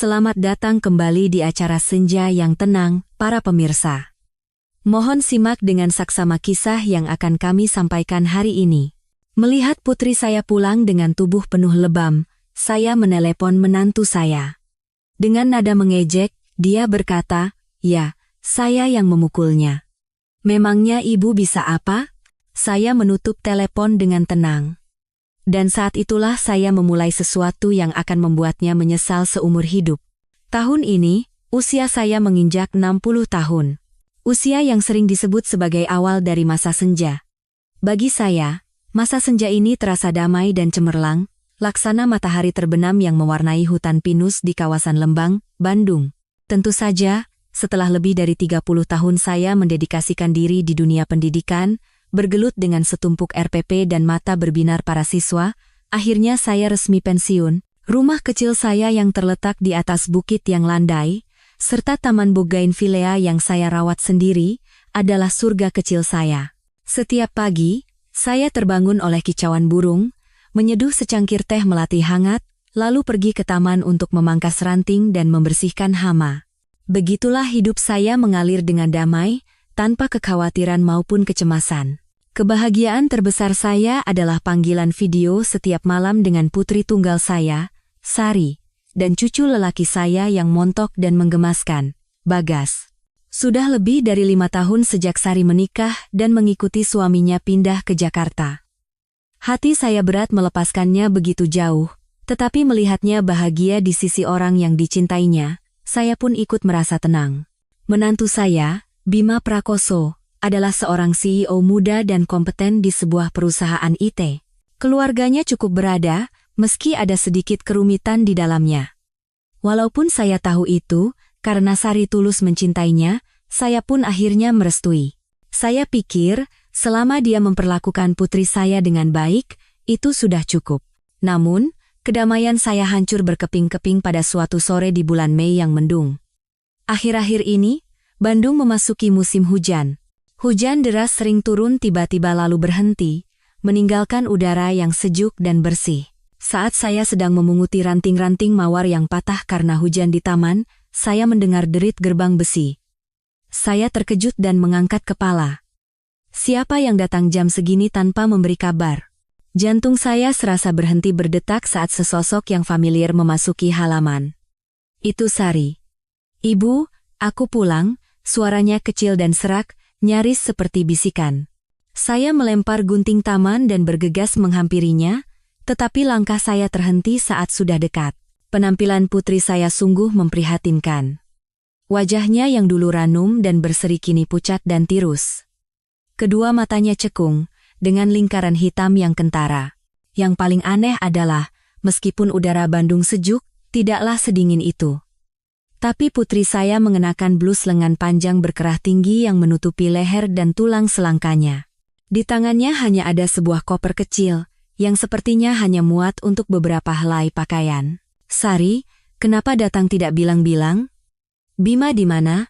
Selamat datang kembali di acara Senja yang tenang, para pemirsa. Mohon simak dengan saksama kisah yang akan kami sampaikan hari ini. Melihat putri saya pulang dengan tubuh penuh lebam, saya menelepon menantu saya. Dengan nada mengejek, dia berkata, "Ya, saya yang memukulnya." "Memangnya ibu bisa apa?" Saya menutup telepon dengan tenang. Dan saat itulah saya memulai sesuatu yang akan membuatnya menyesal seumur hidup. Tahun ini, usia saya menginjak 60 tahun. Usia yang sering disebut sebagai awal dari masa senja. Bagi saya, masa senja ini terasa damai dan cemerlang, laksana matahari terbenam yang mewarnai hutan pinus di kawasan Lembang, Bandung. Tentu saja, setelah lebih dari 30 tahun saya mendedikasikan diri di dunia pendidikan, bergelut dengan setumpuk RPP dan mata berbinar para siswa, akhirnya saya resmi pensiun. Rumah kecil saya yang terletak di atas bukit yang landai, serta taman bougainvillea yang saya rawat sendiri, adalah surga kecil saya. Setiap pagi, saya terbangun oleh kicauan burung, menyeduh secangkir teh melati hangat, lalu pergi ke taman untuk memangkas ranting dan membersihkan hama. Begitulah hidup saya mengalir dengan damai, tanpa kekhawatiran maupun kecemasan. Kebahagiaan terbesar saya adalah panggilan video setiap malam dengan putri tunggal saya, Sari, dan cucu lelaki saya yang montok dan menggemaskan, Bagas. Sudah lebih dari 5 tahun sejak Sari menikah dan mengikuti suaminya pindah ke Jakarta. Hati saya berat melepaskannya begitu jauh, tetapi melihatnya bahagia di sisi orang yang dicintainya, saya pun ikut merasa tenang. Menantu saya, Bima Prakoso, adalah seorang CEO muda dan kompeten di sebuah perusahaan IT. Keluarganya cukup berada, meski ada sedikit kerumitan di dalamnya. Walaupun saya tahu itu, karena Sari tulus mencintainya, saya pun akhirnya merestui. Saya pikir, selama dia memperlakukan putri saya dengan baik, itu sudah cukup. Namun, kedamaian saya hancur berkeping-keping pada suatu sore di bulan Mei yang mendung. Akhir-akhir ini, Bandung memasuki musim hujan. Hujan deras sering turun tiba-tiba lalu berhenti, meninggalkan udara yang sejuk dan bersih. Saat saya sedang memunguti ranting-ranting mawar yang patah karena hujan di taman, saya mendengar derit gerbang besi. Saya terkejut dan mengangkat kepala. Siapa yang datang jam segini tanpa memberi kabar? Jantung saya serasa berhenti berdetak saat sesosok yang familiar memasuki halaman. Itu Sari. "Ibu, aku pulang," suaranya kecil dan serak, nyaris seperti bisikan. Saya melempar gunting taman dan bergegas menghampirinya, tetapi langkah saya terhenti saat sudah dekat. Penampilan putri saya sungguh memprihatinkan. Wajahnya yang dulu ranum dan berseri kini pucat dan tirus. Kedua matanya cekung, dengan lingkaran hitam yang kentara. Yang paling aneh adalah, meskipun udara Bandung sejuk, tidaklah sedingin itu. Tapi putri saya mengenakan blus lengan panjang berkerah tinggi yang menutupi leher dan tulang selangkanya. Di tangannya hanya ada sebuah koper kecil, yang sepertinya hanya muat untuk beberapa helai pakaian. "Sari, kenapa datang tidak bilang-bilang? Bima di mana?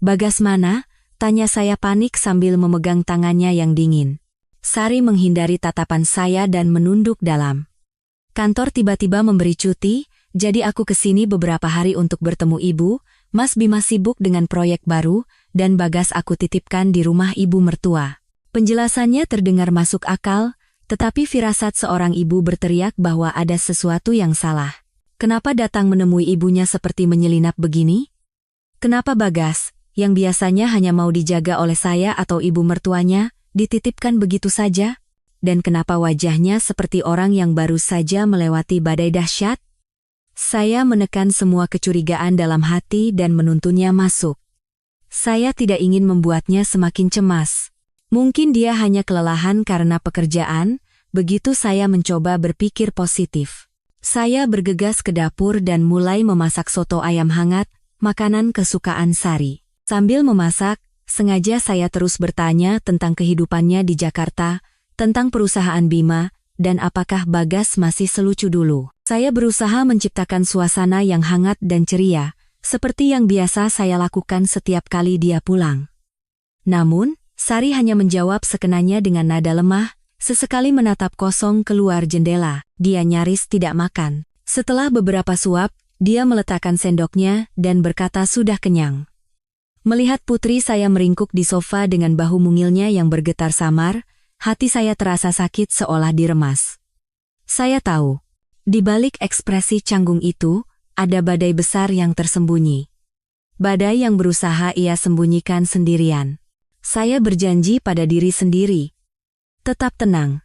Bagas mana?" tanya saya panik sambil memegang tangannya yang dingin. Sari menghindari tatapan saya dan menunduk dalam. "Kantor tiba-tiba memberi cuti, jadi aku kesini beberapa hari untuk bertemu ibu. Mas Bima sibuk dengan proyek baru, dan Bagas aku titipkan di rumah ibu mertua." Penjelasannya terdengar masuk akal, tetapi firasat seorang ibu berteriak bahwa ada sesuatu yang salah. Kenapa datang menemui ibunya seperti menyelinap begini? Kenapa Bagas, yang biasanya hanya mau dijaga oleh saya atau ibu mertuanya, dititipkan begitu saja? Dan kenapa wajahnya seperti orang yang baru saja melewati badai dahsyat? Saya menekan semua kecurigaan dalam hati dan menuntunnya masuk. Saya tidak ingin membuatnya semakin cemas. Mungkin dia hanya kelelahan karena pekerjaan, begitu saya mencoba berpikir positif. Saya bergegas ke dapur dan mulai memasak soto ayam hangat, makanan kesukaan Sari. Sambil memasak, sengaja saya terus bertanya tentang kehidupannya di Jakarta, tentang perusahaan Bima, dan apakah Bagas masih selucu dulu. Saya berusaha menciptakan suasana yang hangat dan ceria, seperti yang biasa saya lakukan setiap kali dia pulang. Namun, Sari hanya menjawab sekenanya dengan nada lemah, sesekali menatap kosong keluar jendela. Dia nyaris tidak makan. Setelah beberapa suap, Dia meletakkan sendoknya dan berkata sudah kenyang. Melihat putri saya meringkuk di sofa dengan bahu mungilnya yang bergetar samar, hati saya terasa sakit seolah diremas. Saya tahu, di balik ekspresi canggung itu, ada badai besar yang tersembunyi. Badai yang berusaha ia sembunyikan sendirian. Saya berjanji pada diri sendiri. Tetap tenang.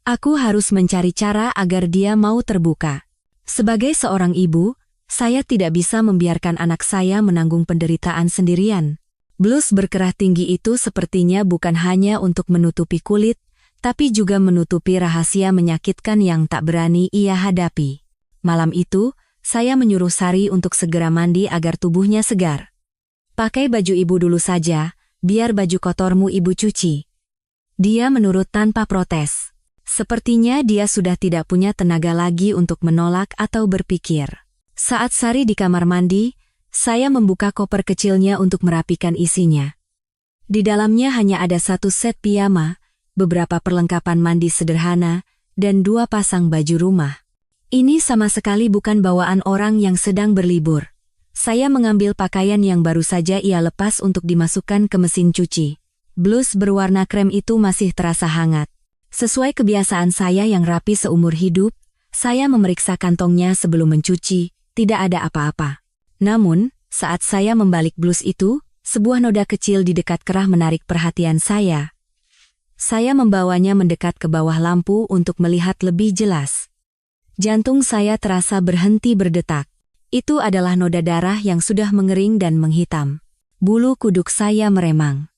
Aku harus mencari cara agar dia mau terbuka. Sebagai seorang ibu, saya tidak bisa membiarkan anak saya menanggung penderitaan sendirian. Blus berkerah tinggi itu sepertinya bukan hanya untuk menutupi kulit, tapi juga menutupi rahasia menyakitkan yang tak berani ia hadapi. Malam itu, saya menyuruh Sari untuk segera mandi agar tubuhnya segar. Pakai baju ibu dulu saja, biar baju kotormu ibu cuci. Dia menurut tanpa protes. Sepertinya dia sudah tidak punya tenaga lagi untuk menolak atau berpikir. Saat Sari di kamar mandi, saya membuka koper kecilnya untuk merapikan isinya. Di dalamnya hanya ada satu set piyama, beberapa perlengkapan mandi sederhana, dan 2 pasang baju rumah. Ini sama sekali bukan bawaan orang yang sedang berlibur. Saya mengambil pakaian yang baru saja ia lepas untuk dimasukkan ke mesin cuci. Blus berwarna krem itu masih terasa hangat. Sesuai kebiasaan saya yang rapi seumur hidup, saya memeriksa kantongnya sebelum mencuci, tidak ada apa-apa. Namun, saat saya membalik blus itu, sebuah noda kecil di dekat kerah menarik perhatian saya. Saya membawanya mendekat ke bawah lampu untuk melihat lebih jelas. Jantung saya terasa berhenti berdetak. Itu adalah noda darah yang sudah mengering dan menghitam. Bulu kuduk saya meremang.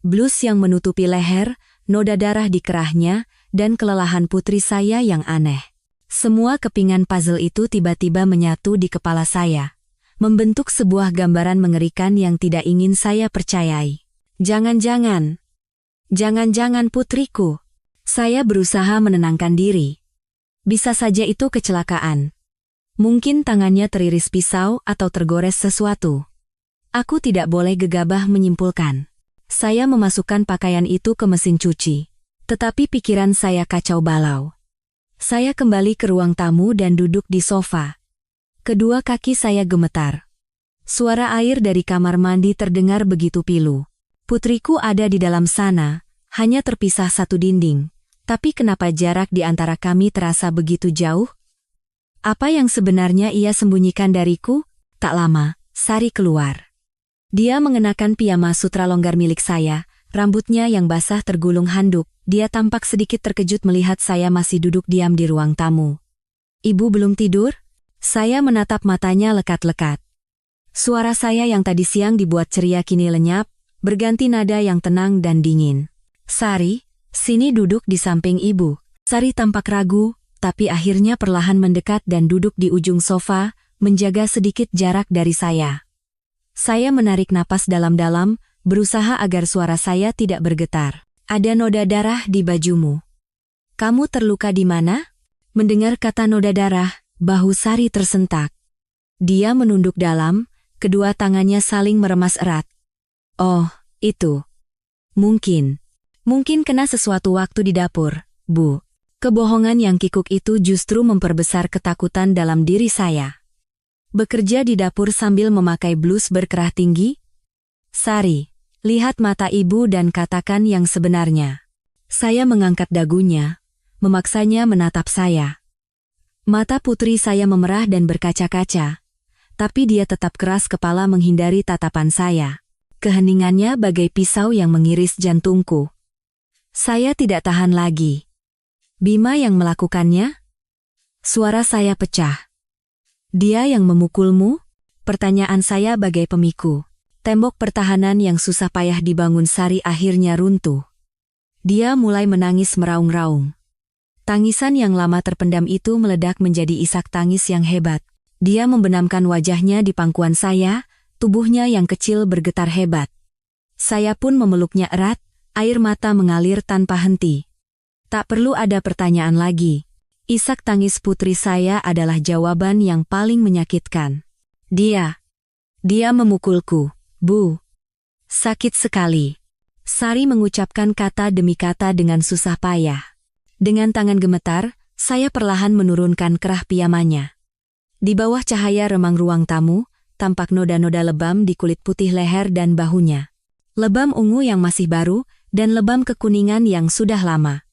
Blus yang menutupi leher, noda darah di kerahnya, dan kelelahan putri saya yang aneh. Semua kepingan puzzle itu tiba-tiba menyatu di kepala saya, membentuk sebuah gambaran mengerikan yang tidak ingin saya percayai. Jangan-jangan putriku. Saya berusaha menenangkan diri. Bisa saja itu kecelakaan. Mungkin tangannya teriris pisau atau tergores sesuatu. Aku tidak boleh gegabah menyimpulkan. Saya memasukkan pakaian itu ke mesin cuci. Tetapi pikiran saya kacau balau. Saya kembali ke ruang tamu dan duduk di sofa. Kedua kaki saya gemetar. Suara air dari kamar mandi terdengar begitu pilu. Putriku ada di dalam sana, hanya terpisah satu dinding. Tapi kenapa jarak di antara kami terasa begitu jauh? Apa yang sebenarnya ia sembunyikan dariku? Tak lama, Sari keluar. Dia mengenakan piyama sutra longgar milik saya, rambutnya yang basah tergulung handuk. Dia tampak sedikit terkejut melihat saya masih duduk diam di ruang tamu. Ibu belum tidur? Saya menatap matanya lekat-lekat. Suara saya yang tadi siang dibuat ceria kini lenyap, berganti nada yang tenang dan dingin. Sari, sini duduk di samping ibu. Sari tampak ragu, tapi akhirnya perlahan mendekat dan duduk di ujung sofa, menjaga sedikit jarak dari saya. Saya menarik napas dalam-dalam, berusaha agar suara saya tidak bergetar. Ada noda darah di bajumu. Kamu terluka di mana? Mendengar kata noda darah, bahu Sari tersentak. Dia menunduk dalam, kedua tangannya saling meremas erat. Oh, itu. Mungkin kena sesuatu waktu di dapur, Bu. Kebohongan yang kikuk itu justru memperbesar ketakutan dalam diri saya. Bekerja di dapur sambil memakai blus berkerah tinggi? Sari, lihat mata ibu dan katakan yang sebenarnya. Saya mengangkat dagunya, memaksanya menatap saya. Mata putri saya memerah dan berkaca-kaca, tapi dia tetap keras kepala menghindari tatapan saya. Keheningannya bagai pisau yang mengiris jantungku. Saya tidak tahan lagi. Bima yang melakukannya? Suara saya pecah. Dia yang memukulmu? Pertanyaan saya bagai pemiku. Tembok pertahanan yang susah payah dibangun Sari akhirnya runtuh. Dia mulai menangis meraung-raung. Tangisan yang lama terpendam itu meledak menjadi isak tangis yang hebat. Dia membenamkan wajahnya di pangkuan saya, tubuhnya yang kecil bergetar hebat. Saya pun memeluknya erat, air mata mengalir tanpa henti. Tak perlu ada pertanyaan lagi. Isak tangis putri saya adalah jawaban yang paling menyakitkan. Dia memukulku, Bu. Sakit sekali. Sari mengucapkan kata demi kata dengan susah payah. Dengan tangan gemetar, saya perlahan menurunkan kerah piyamanya. Di bawah cahaya remang ruang tamu, tampak noda-noda lebam di kulit putih leher dan bahunya. Lebam ungu yang masih baru, dan lebam kekuningan yang sudah lama.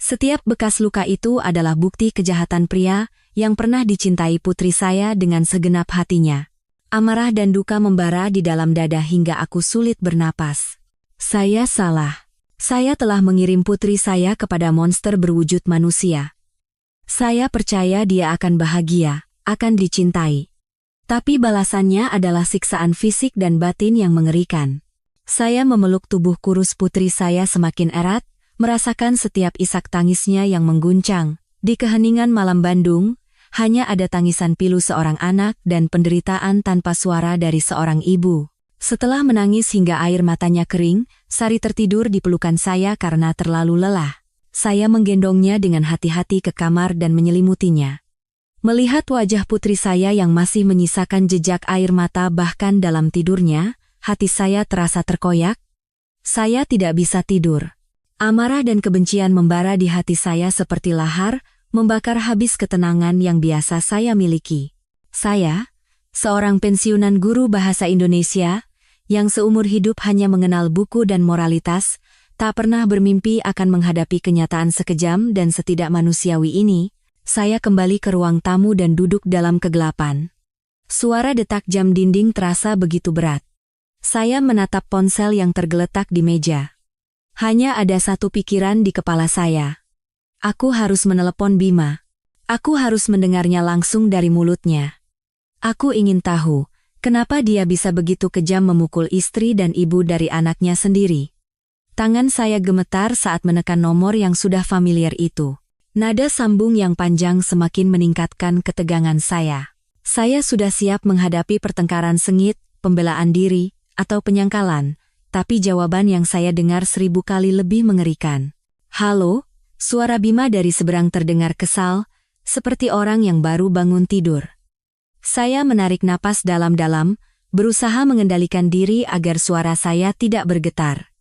Setiap bekas luka itu adalah bukti kejahatan pria yang pernah dicintai putri saya dengan segenap hatinya. Amarah dan duka membara di dalam dada hingga aku sulit bernapas. Saya salah. Saya telah mengirim putri saya kepada monster berwujud manusia. Saya percaya dia akan bahagia, akan dicintai. Tapi balasannya adalah siksaan fisik dan batin yang mengerikan. Saya memeluk tubuh kurus putri saya semakin erat, merasakan setiap isak tangisnya yang mengguncang. Di keheningan malam Bandung, hanya ada tangisan pilu seorang anak dan penderitaan tanpa suara dari seorang ibu. Setelah menangis hingga air matanya kering, Sari tertidur di pelukan saya karena terlalu lelah. Saya menggendongnya dengan hati-hati ke kamar dan menyelimutinya. Melihat wajah putri saya yang masih menyisakan jejak air mata bahkan dalam tidurnya, hati saya terasa terkoyak. Saya tidak bisa tidur. Amarah dan kebencian membara di hati saya seperti lahar, membakar habis ketenangan yang biasa saya miliki. Saya, seorang pensiunan guru bahasa Indonesia, yang seumur hidup hanya mengenal buku dan moralitas, tak pernah bermimpi akan menghadapi kenyataan sekejam dan setidak manusiawi ini. Saya kembali ke ruang tamu dan duduk dalam kegelapan. Suara detak jam dinding terasa begitu berat. Saya menatap ponsel yang tergeletak di meja. Hanya ada satu pikiran di kepala saya. Aku harus menelepon Bima. Aku harus mendengarnya langsung dari mulutnya. Aku ingin tahu, kenapa dia bisa begitu kejam memukul istri dan ibu dari anaknya sendiri. Tangan saya gemetar saat menekan nomor yang sudah familiar itu. Nada sambung yang panjang semakin meningkatkan ketegangan saya. Saya sudah siap menghadapi pertengkaran sengit, pembelaan diri, atau penyangkalan. Tapi jawaban yang saya dengar 1000 kali lebih mengerikan. Halo, suara Bima dari seberang terdengar kesal, seperti orang yang baru bangun tidur. Saya menarik napas dalam-dalam, berusaha mengendalikan diri agar suara saya tidak bergetar.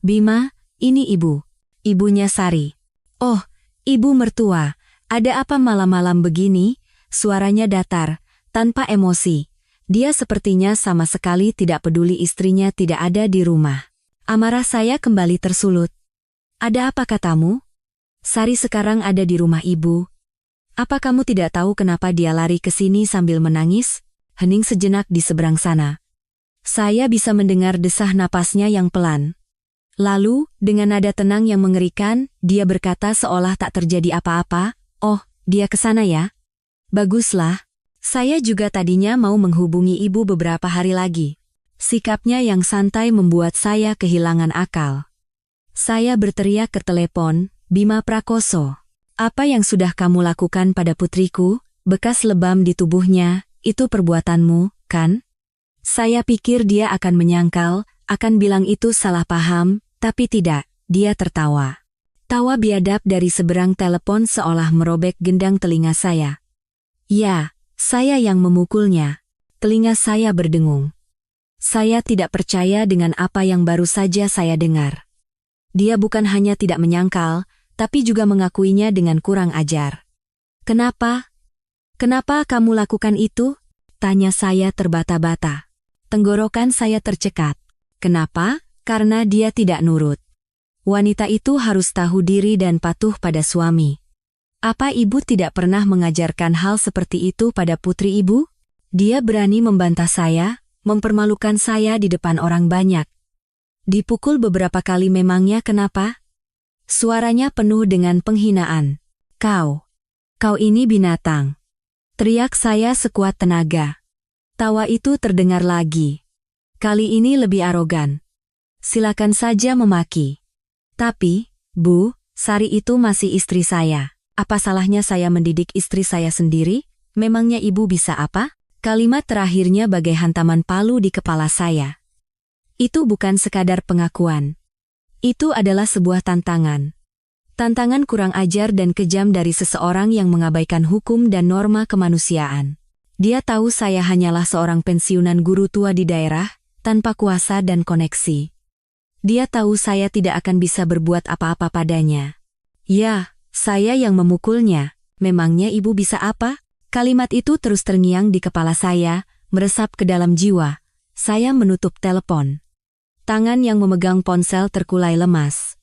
Bima, ini ibu. Ibunya Sari. Oh, ibu mertua, ada apa malam-malam begini? Suaranya datar, tanpa emosi. Dia sepertinya sama sekali tidak peduli istrinya tidak ada di rumah. Amarah saya kembali tersulut. Ada apa katamu? Sari sekarang ada di rumah ibu. Apa kamu tidak tahu kenapa dia lari ke sini sambil menangis? Hening sejenak di seberang sana. Saya bisa mendengar desah napasnya yang pelan. Lalu, dengan nada tenang yang mengerikan, dia berkata seolah tak terjadi apa-apa, "Oh, dia ke sana ya? Baguslah. Saya juga tadinya mau menghubungi ibu beberapa hari lagi." Sikapnya yang santai membuat saya kehilangan akal. Saya berteriak ke telepon, "Bima Prakoso, apa yang sudah kamu lakukan pada putriku? Bekas lebam di tubuhnya, itu perbuatanmu, kan?" Saya pikir dia akan menyangkal, akan bilang itu salah paham, tapi tidak, dia tertawa. Tawa biadab dari seberang telepon seolah merobek gendang telinga saya. "Ya, saya yang memukulnya." Telinga saya berdengung. Saya tidak percaya dengan apa yang baru saja saya dengar. Dia bukan hanya tidak menyangkal, tapi juga mengakuinya dengan kurang ajar. "Kenapa? Kenapa kamu lakukan itu?" tanya saya terbata-bata. Tenggorokan saya tercekat. Kenapa? Karena dia tidak nurut. Wanita itu harus tahu diri dan patuh pada suami. Apa ibu tidak pernah mengajarkan hal seperti itu pada putri ibu? Dia berani membantah saya, mempermalukan saya di depan orang banyak. Dipukul beberapa kali memangnya kenapa? Suaranya penuh dengan penghinaan. Kau ini binatang." Teriak saya sekuat tenaga. Tawa itu terdengar lagi. Kali ini lebih arogan. "Silakan saja memaki. Tapi, Bu, Sari itu masih istri saya. Apa salahnya saya mendidik istri saya sendiri? Memangnya ibu bisa apa?" Kalimat terakhirnya bagai hantaman palu di kepala saya. Itu bukan sekadar pengakuan. Itu adalah sebuah tantangan. Tantangan kurang ajar dan kejam dari seseorang yang mengabaikan hukum dan norma kemanusiaan. Dia tahu saya hanyalah seorang pensiunan guru tua di daerah, tanpa kuasa dan koneksi. Dia tahu saya tidak akan bisa berbuat apa-apa padanya. Ya, saya yang memukulnya. Memangnya ibu bisa apa? Kalimat itu terus terngiang di kepala saya, meresap ke dalam jiwa. Saya menutup telepon. Tangan yang memegang ponsel terkulai lemas.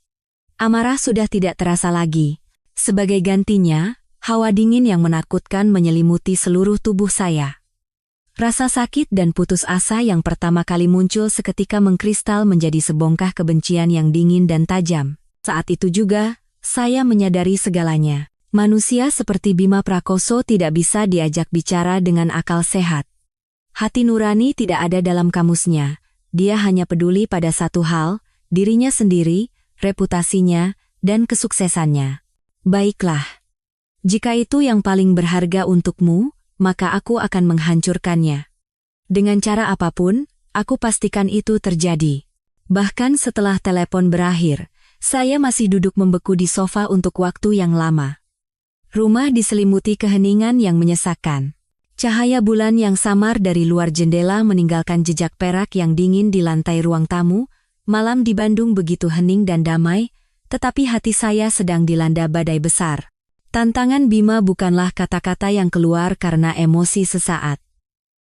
Amarah sudah tidak terasa lagi. Sebagai gantinya, hawa dingin yang menakutkan menyelimuti seluruh tubuh saya. Rasa sakit dan putus asa yang pertama kali muncul seketika mengkristal menjadi sebongkah kebencian yang dingin dan tajam. Saat itu juga, saya menyadari segalanya. Manusia seperti Bima Prakoso tidak bisa diajak bicara dengan akal sehat. Hati nurani tidak ada dalam kamusnya. Dia hanya peduli pada satu hal, dirinya sendiri, reputasinya, dan kesuksesannya. Baiklah. Jika itu yang paling berharga untukmu, maka aku akan menghancurkannya. Dengan cara apapun, aku pastikan itu terjadi. Bahkan setelah telepon berakhir, saya masih duduk membeku di sofa untuk waktu yang lama. Rumah diselimuti keheningan yang menyesakkan. Cahaya bulan yang samar dari luar jendela meninggalkan jejak perak yang dingin di lantai ruang tamu. Malam di Bandung begitu hening dan damai, tetapi hati saya sedang dilanda badai besar. Tantangan Bima bukanlah kata-kata yang keluar karena emosi sesaat.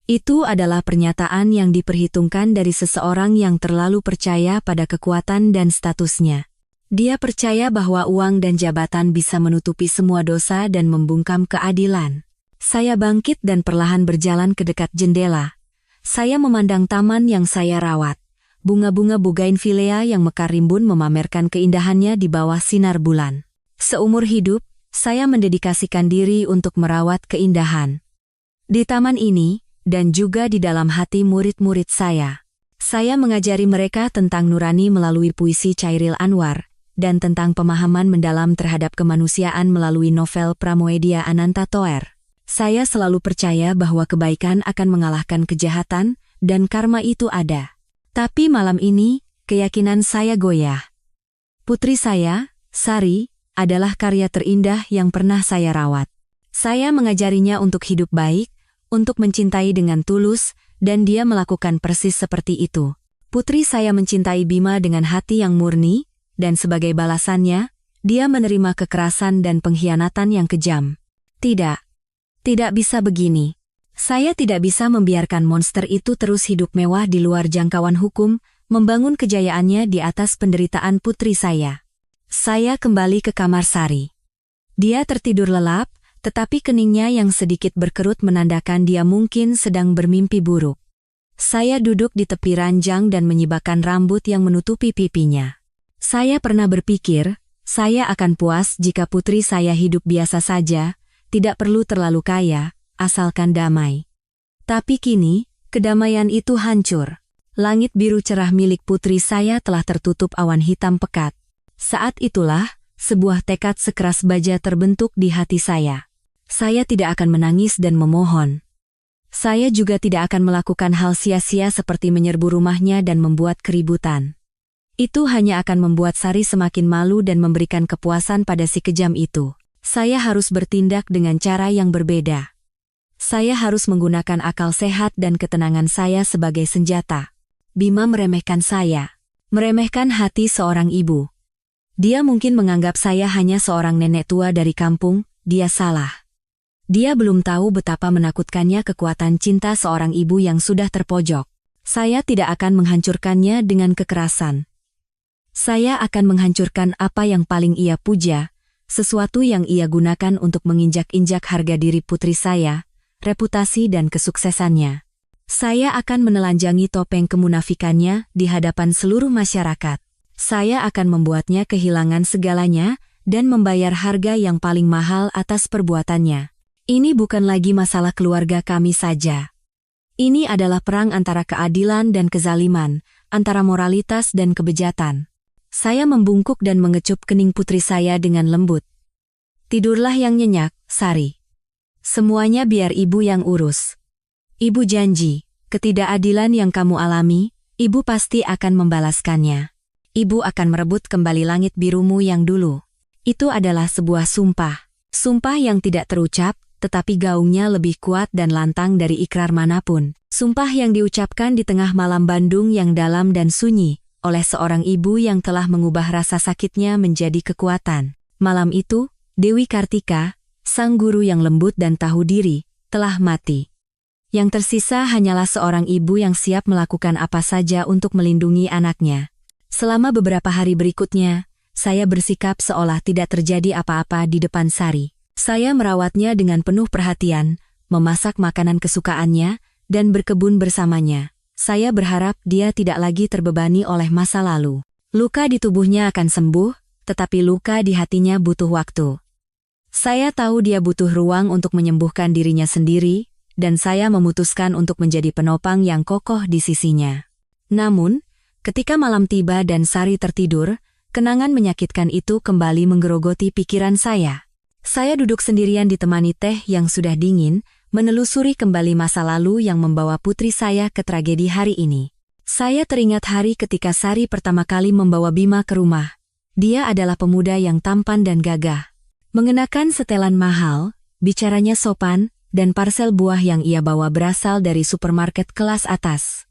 Itu adalah pernyataan yang diperhitungkan dari seseorang yang terlalu percaya pada kekuatan dan statusnya. Dia percaya bahwa uang dan jabatan bisa menutupi semua dosa dan membungkam keadilan. Saya bangkit dan perlahan berjalan ke dekat jendela. Saya memandang taman yang saya rawat. Bunga-bunga bougainvillea yang mekar rimbun memamerkan keindahannya di bawah sinar bulan. Seumur hidup, saya mendedikasikan diri untuk merawat keindahan. Di taman ini, dan juga di dalam hati murid-murid saya mengajari mereka tentang nurani melalui puisi Chairil Anwar, dan tentang pemahaman mendalam terhadap kemanusiaan melalui novel Pramoedia Ananta Toer. Saya selalu percaya bahwa kebaikan akan mengalahkan kejahatan, dan karma itu ada. Tapi malam ini, keyakinan saya goyah. Putri saya, Sari, adalah karya terindah yang pernah saya rawat. Saya mengajarinya untuk hidup baik, untuk mencintai dengan tulus, dan dia melakukan persis seperti itu. Putri saya mencintai Bima dengan hati yang murni, dan sebagai balasannya, dia menerima kekerasan dan pengkhianatan yang kejam. Tidak bisa begini. Saya tidak bisa membiarkan monster itu terus hidup mewah di luar jangkauan hukum, membangun kejayaannya di atas penderitaan putri saya. Saya kembali ke kamar Sari. Dia tertidur lelap, tetapi keningnya yang sedikit berkerut menandakan dia mungkin sedang bermimpi buruk. Saya duduk di tepi ranjang dan menyibakkan rambut yang menutupi pipinya. Saya pernah berpikir, saya akan puas jika putri saya hidup biasa saja, tidak perlu terlalu kaya, asalkan damai. Tapi kini, kedamaian itu hancur. Langit biru cerah milik putri saya telah tertutup awan hitam pekat. Saat itulah, sebuah tekad sekeras baja terbentuk di hati saya. Saya tidak akan menangis dan memohon. Saya juga tidak akan melakukan hal sia-sia seperti menyerbu rumahnya dan membuat keributan. Itu hanya akan membuat Sari semakin malu dan memberikan kepuasan pada si kejam itu. Saya harus bertindak dengan cara yang berbeda. Saya harus menggunakan akal sehat dan ketenangan saya sebagai senjata. Bima meremehkan saya. Meremehkan hati seorang ibu. Dia mungkin menganggap saya hanya seorang nenek tua dari kampung, dia salah. Dia belum tahu betapa menakutkannya kekuatan cinta seorang ibu yang sudah terpojok. Saya tidak akan menghancurkannya dengan kekerasan. Saya akan menghancurkan apa yang paling ia puja, sesuatu yang ia gunakan untuk menginjak-injak harga diri putri saya, reputasi dan kesuksesannya. Saya akan menelanjangi topeng kemunafikannya di hadapan seluruh masyarakat. Saya akan membuatnya kehilangan segalanya dan membayar harga yang paling mahal atas perbuatannya. Ini bukan lagi masalah keluarga kami saja. Ini adalah perang antara keadilan dan kezaliman, antara moralitas dan kebejatan. Saya membungkuk dan mengecup kening putri saya dengan lembut. Tidurlah yang nyenyak, Sari. Semuanya biar ibu yang urus. Ibu janji, ketidakadilan yang kamu alami, ibu pasti akan membalaskannya. Ibu akan merebut kembali langit birumu yang dulu. Itu adalah sebuah sumpah. Sumpah yang tidak terucap, tetapi gaungnya lebih kuat dan lantang dari ikrar manapun. Sumpah yang diucapkan di tengah malam Bandung yang dalam dan sunyi, oleh seorang ibu yang telah mengubah rasa sakitnya menjadi kekuatan. Malam itu, Dewi Kartika, sang guru yang lembut dan tahu diri, telah mati. Yang tersisa hanyalah seorang ibu yang siap melakukan apa saja untuk melindungi anaknya. Selama beberapa hari berikutnya, saya bersikap seolah tidak terjadi apa-apa di depan Sari. Saya merawatnya dengan penuh perhatian, memasak makanan kesukaannya, dan berkebun bersamanya. Saya berharap dia tidak lagi terbebani oleh masa lalu. Luka di tubuhnya akan sembuh, tetapi luka di hatinya butuh waktu. Saya tahu dia butuh ruang untuk menyembuhkan dirinya sendiri, dan saya memutuskan untuk menjadi penopang yang kokoh di sisinya. Namun, ketika malam tiba dan Sari tertidur, kenangan menyakitkan itu kembali menggerogoti pikiran saya. Saya duduk sendirian ditemani teh yang sudah dingin, menelusuri kembali masa lalu yang membawa putri saya ke tragedi hari ini. Saya teringat hari ketika Sari pertama kali membawa Bima ke rumah. Dia adalah pemuda yang tampan dan gagah. Mengenakan setelan mahal, bicaranya sopan, dan parsel buah yang ia bawa berasal dari supermarket kelas atas.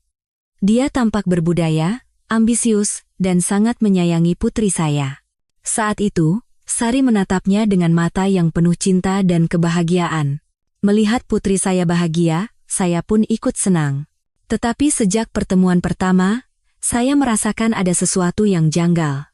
Dia tampak berbudaya, ambisius, dan sangat menyayangi putri saya. Saat itu, Sari menatapnya dengan mata yang penuh cinta dan kebahagiaan. Melihat putri saya bahagia, saya pun ikut senang. Tetapi sejak pertemuan pertama, saya merasakan ada sesuatu yang janggal.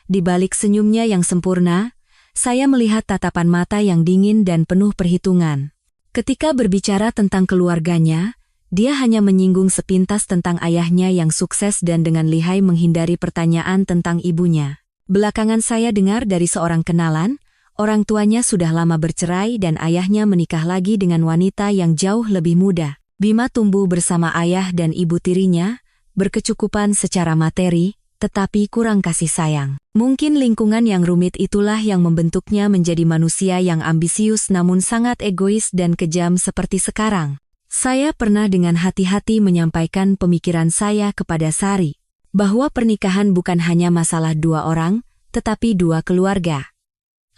Di balik senyumnya yang sempurna, saya melihat tatapan mata yang dingin dan penuh perhitungan. Ketika berbicara tentang keluarganya, dia hanya menyinggung sepintas tentang ayahnya yang sukses dan dengan lihai menghindari pertanyaan tentang ibunya. Belakangan saya dengar dari seorang kenalan, orang tuanya sudah lama bercerai dan ayahnya menikah lagi dengan wanita yang jauh lebih muda. Bima tumbuh bersama ayah dan ibu tirinya, berkecukupan secara materi, tetapi kurang kasih sayang. Mungkin lingkungan yang rumit itulah yang membentuknya menjadi manusia yang ambisius namun sangat egois dan kejam seperti sekarang. Saya pernah dengan hati-hati menyampaikan pemikiran saya kepada Sari, bahwa pernikahan bukan hanya masalah dua orang, tetapi dua keluarga.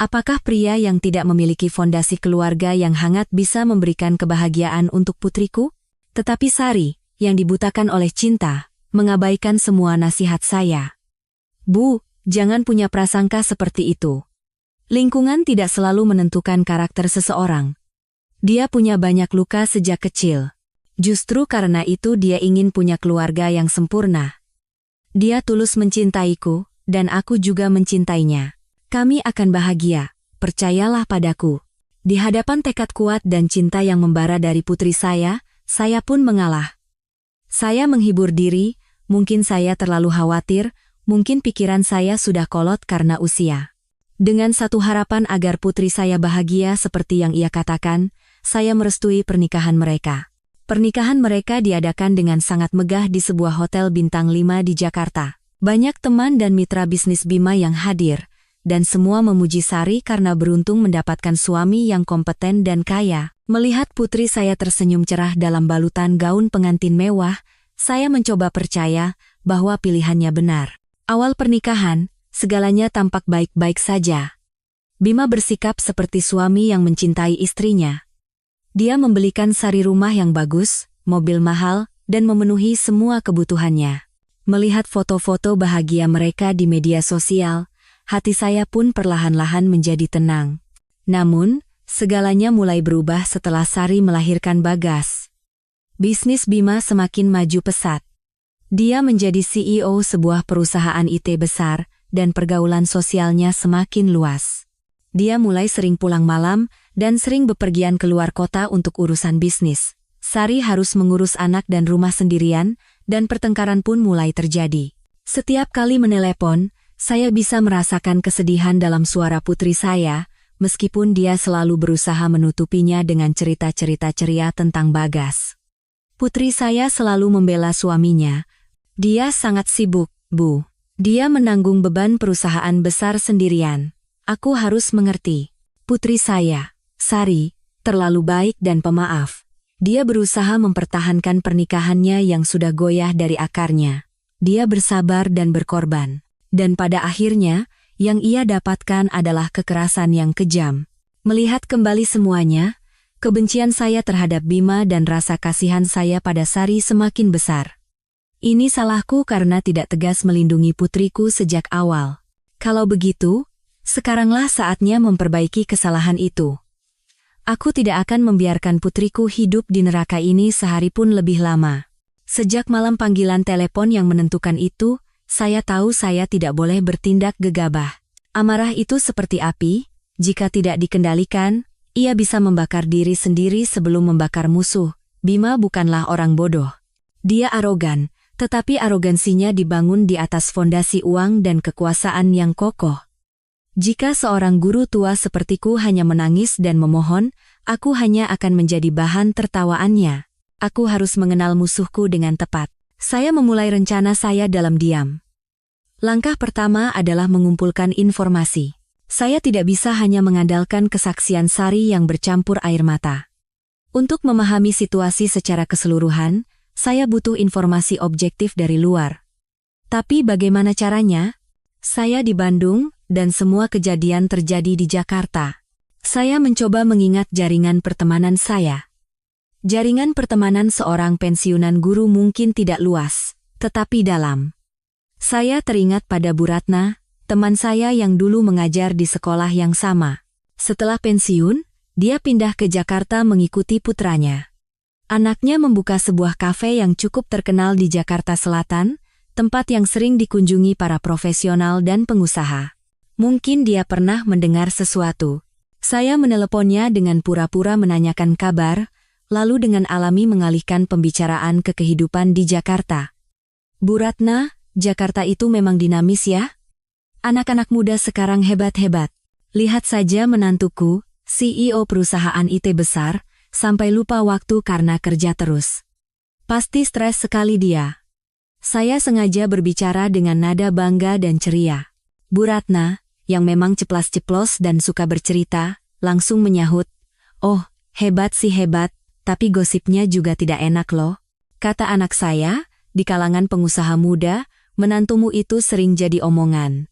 Apakah pria yang tidak memiliki fondasi keluarga yang hangat bisa memberikan kebahagiaan untuk putriku? Tetapi Sari, yang dibutakan oleh cinta, mengabaikan semua nasihat saya. Bu, jangan punya prasangka seperti itu. Lingkungan tidak selalu menentukan karakter seseorang. Dia punya banyak luka sejak kecil. Justru karena itu dia ingin punya keluarga yang sempurna. Dia tulus mencintaiku, dan aku juga mencintainya. Kami akan bahagia, percayalah padaku. Di hadapan tekad kuat dan cinta yang membara dari putri saya pun mengalah. Saya menghibur diri, mungkin saya terlalu khawatir, mungkin pikiran saya sudah kolot karena usia. Dengan satu harapan agar putri saya bahagia seperti yang ia katakan, saya merestui pernikahan mereka. Pernikahan mereka diadakan dengan sangat megah di sebuah hotel bintang 5 di Jakarta. Banyak teman dan mitra bisnis Bima yang hadir, dan semua memuji Sari karena beruntung mendapatkan suami yang kompeten dan kaya. Melihat putri saya tersenyum cerah dalam balutan gaun pengantin mewah, saya mencoba percaya bahwa pilihannya benar. Awal pernikahan, segalanya tampak baik-baik saja. Bima bersikap seperti suami yang mencintai istrinya. Dia membelikan Sari rumah yang bagus, mobil mahal, dan memenuhi semua kebutuhannya. Melihat foto-foto bahagia mereka di media sosial, hati saya pun perlahan-lahan menjadi tenang. Namun, segalanya mulai berubah setelah Sari melahirkan Bagas. Bisnis Bima semakin maju pesat. Dia menjadi CEO sebuah perusahaan IT besar, dan pergaulan sosialnya semakin luas. Dia mulai sering pulang malam, dan sering bepergian keluar kota untuk urusan bisnis. Sari harus mengurus anak dan rumah sendirian, dan pertengkaran pun mulai terjadi. Setiap kali menelepon, saya bisa merasakan kesedihan dalam suara putri saya, meskipun dia selalu berusaha menutupinya dengan cerita-cerita ceria tentang Bagas. Putri saya selalu membela suaminya. Dia sangat sibuk, Bu. Dia menanggung beban perusahaan besar sendirian. Aku harus mengerti. Putri saya, Sari, terlalu baik dan pemaaf. Dia berusaha mempertahankan pernikahannya yang sudah goyah dari akarnya. Dia bersabar dan berkorban. Dan pada akhirnya, yang ia dapatkan adalah kekerasan yang kejam. Melihat kembali semuanya, kebencian saya terhadap Bima dan rasa kasihan saya pada Sari semakin besar. Ini salahku karena tidak tegas melindungi putriku sejak awal. Kalau begitu, sekaranglah saatnya memperbaiki kesalahan itu. Aku tidak akan membiarkan putriku hidup di neraka ini sehari pun lebih lama. Sejak malam panggilan telepon yang menentukan itu, saya tahu saya tidak boleh bertindak gegabah. Amarah itu seperti api, jika tidak dikendalikan, ia bisa membakar diri sendiri sebelum membakar musuh. Bima bukanlah orang bodoh. Dia arogan, tetapi arogansinya dibangun di atas fondasi uang dan kekuasaan yang kokoh. Jika seorang guru tua sepertiku hanya menangis dan memohon, aku hanya akan menjadi bahan tertawaannya. Aku harus mengenal musuhku dengan tepat. Saya memulai rencana saya dalam diam. Langkah pertama adalah mengumpulkan informasi. Saya tidak bisa hanya mengandalkan kesaksian Sari yang bercampur air mata. Untuk memahami situasi secara keseluruhan, saya butuh informasi objektif dari luar. Tapi bagaimana caranya? Saya di Bandung, dan semua kejadian terjadi di Jakarta. Saya mencoba mengingat jaringan pertemanan saya. Jaringan pertemanan seorang pensiunan guru mungkin tidak luas, tetapi dalam. Saya teringat pada Bu Ratna, teman saya yang dulu mengajar di sekolah yang sama. Setelah pensiun, dia pindah ke Jakarta mengikuti putranya. Anaknya membuka sebuah kafe yang cukup terkenal di Jakarta Selatan, tempat yang sering dikunjungi para profesional dan pengusaha. Mungkin dia pernah mendengar sesuatu. Saya meneleponnya dengan pura-pura menanyakan kabar, lalu dengan alami mengalihkan pembicaraan ke kehidupan di Jakarta. Bu Ratna, Jakarta itu memang dinamis ya? Anak-anak muda sekarang hebat-hebat. Lihat saja menantuku, CEO perusahaan IT besar, sampai lupa waktu karena kerja terus. Pasti stres sekali dia. Saya sengaja berbicara dengan nada bangga dan ceria. Bu Ratna, yang memang ceplas-ceplos dan suka bercerita, langsung menyahut, "Oh, hebat sih hebat, tapi gosipnya juga tidak enak loh." Kata anak saya, di kalangan pengusaha muda, menantumu itu sering jadi omongan.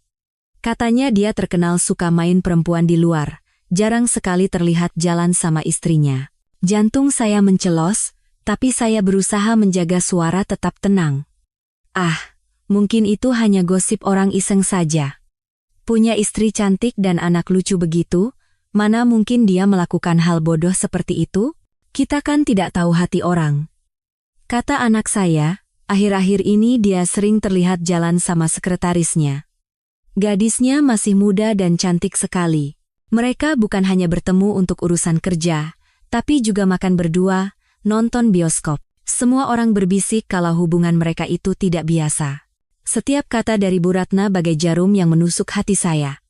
Katanya dia terkenal suka main perempuan di luar, jarang sekali terlihat jalan sama istrinya. Jantung saya mencelos, tapi saya berusaha menjaga suara tetap tenang. Ah, mungkin itu hanya gosip orang iseng saja. Punya istri cantik dan anak lucu begitu, mana mungkin dia melakukan hal bodoh seperti itu? Kita kan tidak tahu hati orang. Kata anak saya, akhir-akhir ini dia sering terlihat jalan sama sekretarisnya. Gadisnya masih muda dan cantik sekali. Mereka bukan hanya bertemu untuk urusan kerja, tapi juga makan berdua, nonton bioskop. Semua orang berbisik kalau hubungan mereka itu tidak biasa. Setiap kata dari Bu Ratna bagai jarum yang menusuk hati saya.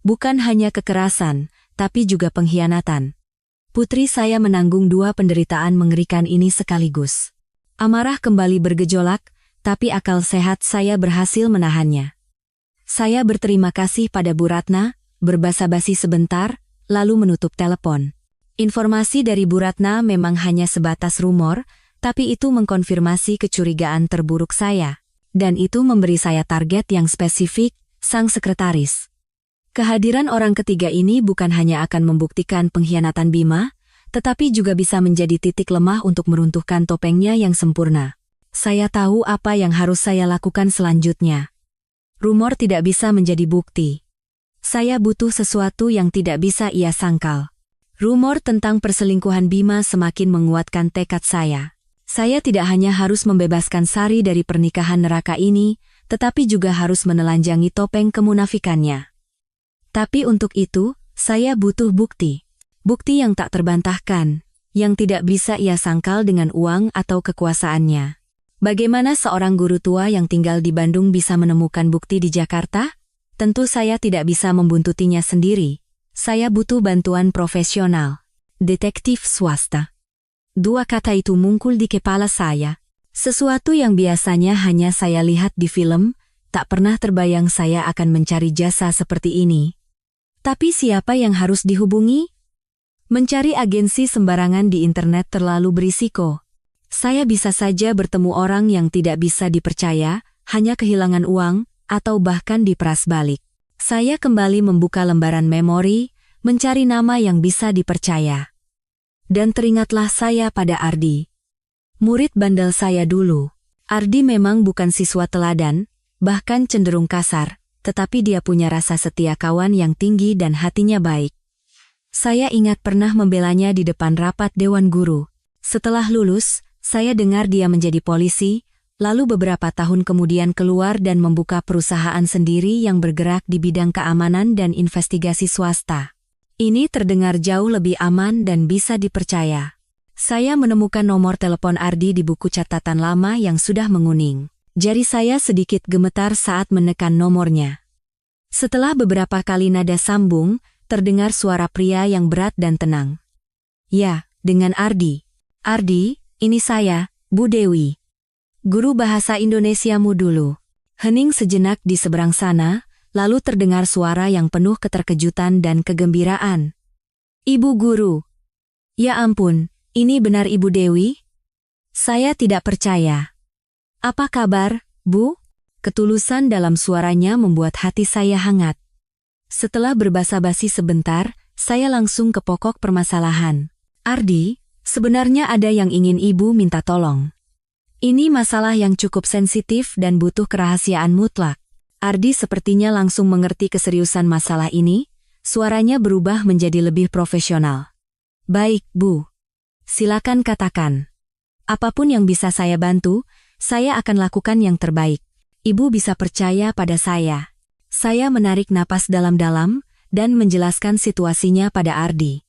Bukan hanya kekerasan, tapi juga pengkhianatan. Putri saya menanggung dua penderitaan mengerikan ini sekaligus. Amarah kembali bergejolak, tapi akal sehat saya berhasil menahannya. Saya berterima kasih pada Bu Ratna, berbasa-basi sebentar, lalu menutup telepon. Informasi dari Bu Ratna memang hanya sebatas rumor, tapi itu mengkonfirmasi kecurigaan terburuk saya. Dan itu memberi saya target yang spesifik, sang sekretaris. Kehadiran orang ketiga ini bukan hanya akan membuktikan pengkhianatan Bima, tetapi juga bisa menjadi titik lemah untuk meruntuhkan topengnya yang sempurna. Saya tahu apa yang harus saya lakukan selanjutnya. Rumor tidak bisa menjadi bukti. Saya butuh sesuatu yang tidak bisa ia sangkal. Rumor tentang perselingkuhan Bima semakin menguatkan tekad saya. Saya tidak hanya harus membebaskan Sari dari pernikahan neraka ini, tetapi juga harus menelanjangi topeng kemunafikannya. Tapi untuk itu, saya butuh bukti. Bukti yang tak terbantahkan, yang tidak bisa ia sangkal dengan uang atau kekuasaannya. Bagaimana seorang guru tua yang tinggal di Bandung bisa menemukan bukti di Jakarta? Tentu saya tidak bisa membuntutinya sendiri. Saya butuh bantuan profesional. Detektif swasta. Dua kata itu muncul di kepala saya. Sesuatu yang biasanya hanya saya lihat di film, tak pernah terbayang saya akan mencari jasa seperti ini. Tapi siapa yang harus dihubungi? Mencari agensi sembarangan di internet terlalu berisiko. Saya bisa saja bertemu orang yang tidak bisa dipercaya, hanya kehilangan uang, atau bahkan diperas balik. Saya kembali membuka lembaran memori, mencari nama yang bisa dipercaya. Dan teringatlah saya pada Ardi. Murid bandel saya dulu. Ardi memang bukan siswa teladan, bahkan cenderung kasar, tetapi dia punya rasa setia kawan yang tinggi dan hatinya baik. Saya ingat pernah membelanya di depan rapat Dewan Guru. Setelah lulus, saya dengar dia menjadi polisi, lalu beberapa tahun kemudian keluar dan membuka perusahaan sendiri yang bergerak di bidang keamanan dan investigasi swasta. Ini terdengar jauh lebih aman dan bisa dipercaya. Saya menemukan nomor telepon Ardi di buku catatan lama yang sudah menguning. Jari saya sedikit gemetar saat menekan nomornya. Setelah beberapa kali nada sambung, terdengar suara pria yang berat dan tenang. Ya, dengan Ardi. Ardi, ini saya, Bu Dewi. Guru bahasa Indonesiamu dulu. Hening sejenak di seberang sana, lalu terdengar suara yang penuh keterkejutan dan kegembiraan. Ibu guru. Ya ampun, ini benar Ibu Dewi? Saya tidak percaya. Apa kabar, Bu? Ketulusan dalam suaranya membuat hati saya hangat. Setelah berbasa-basi sebentar, saya langsung ke pokok permasalahan. Ardi, sebenarnya ada yang ingin Ibu minta tolong. Ini masalah yang cukup sensitif dan butuh kerahasiaan mutlak. Ardi sepertinya langsung mengerti keseriusan masalah ini, suaranya berubah menjadi lebih profesional. Baik, Bu. Silakan katakan. Apapun yang bisa saya bantu, saya akan lakukan yang terbaik. Ibu bisa percaya pada saya. Saya menarik napas dalam-dalam dan menjelaskan situasinya pada Ardi.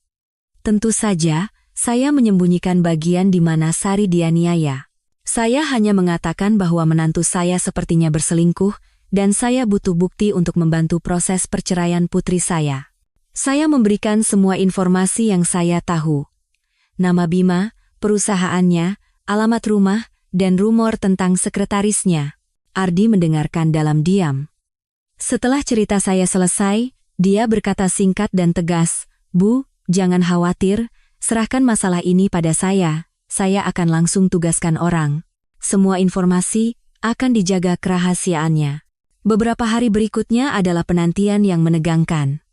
Tentu saja, saya menyembunyikan bagian di mana Sari dianiaya. Saya hanya mengatakan bahwa menantu saya sepertinya berselingkuh dan saya butuh bukti untuk membantu proses perceraian putri saya. Saya memberikan semua informasi yang saya tahu. Nama Bima, perusahaannya, alamat rumah, dan rumor tentang sekretarisnya. Ardi mendengarkan dalam diam. Setelah cerita saya selesai, dia berkata singkat dan tegas, Bu, jangan khawatir, serahkan masalah ini pada saya akan langsung tugaskan orang. Semua informasi akan dijaga kerahasiaannya. Beberapa hari berikutnya adalah penantian yang menegangkan.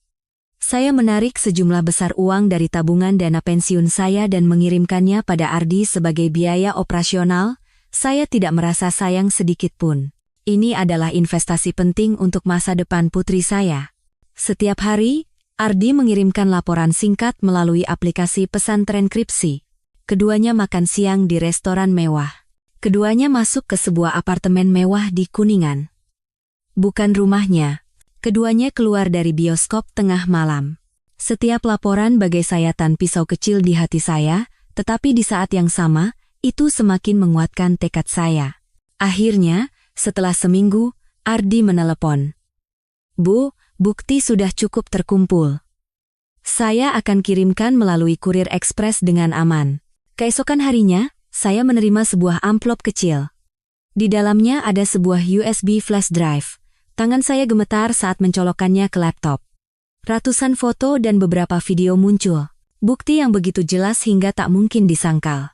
Saya menarik sejumlah besar uang dari tabungan dana pensiun saya dan mengirimkannya pada Ardi sebagai biaya operasional. Saya tidak merasa sayang sedikit pun. Ini adalah investasi penting untuk masa depan putri saya. Setiap hari, Ardi mengirimkan laporan singkat melalui aplikasi pesan transkripsi. Keduanya makan siang di restoran mewah. Keduanya masuk ke sebuah apartemen mewah di Kuningan. Bukan rumahnya. Keduanya keluar dari bioskop tengah malam. Setiap laporan bagai sayatan pisau kecil di hati saya, tetapi di saat yang sama, itu semakin menguatkan tekad saya. Akhirnya, setelah seminggu, Ardi menelepon. Bu, bukti sudah cukup terkumpul. Saya akan kirimkan melalui kurir ekspres dengan aman. Keesokan harinya, saya menerima sebuah amplop kecil. Di dalamnya ada sebuah USB flash drive. Tangan saya gemetar saat mencolokkannya ke laptop. Ratusan foto dan beberapa video muncul. Bukti yang begitu jelas hingga tak mungkin disangkal.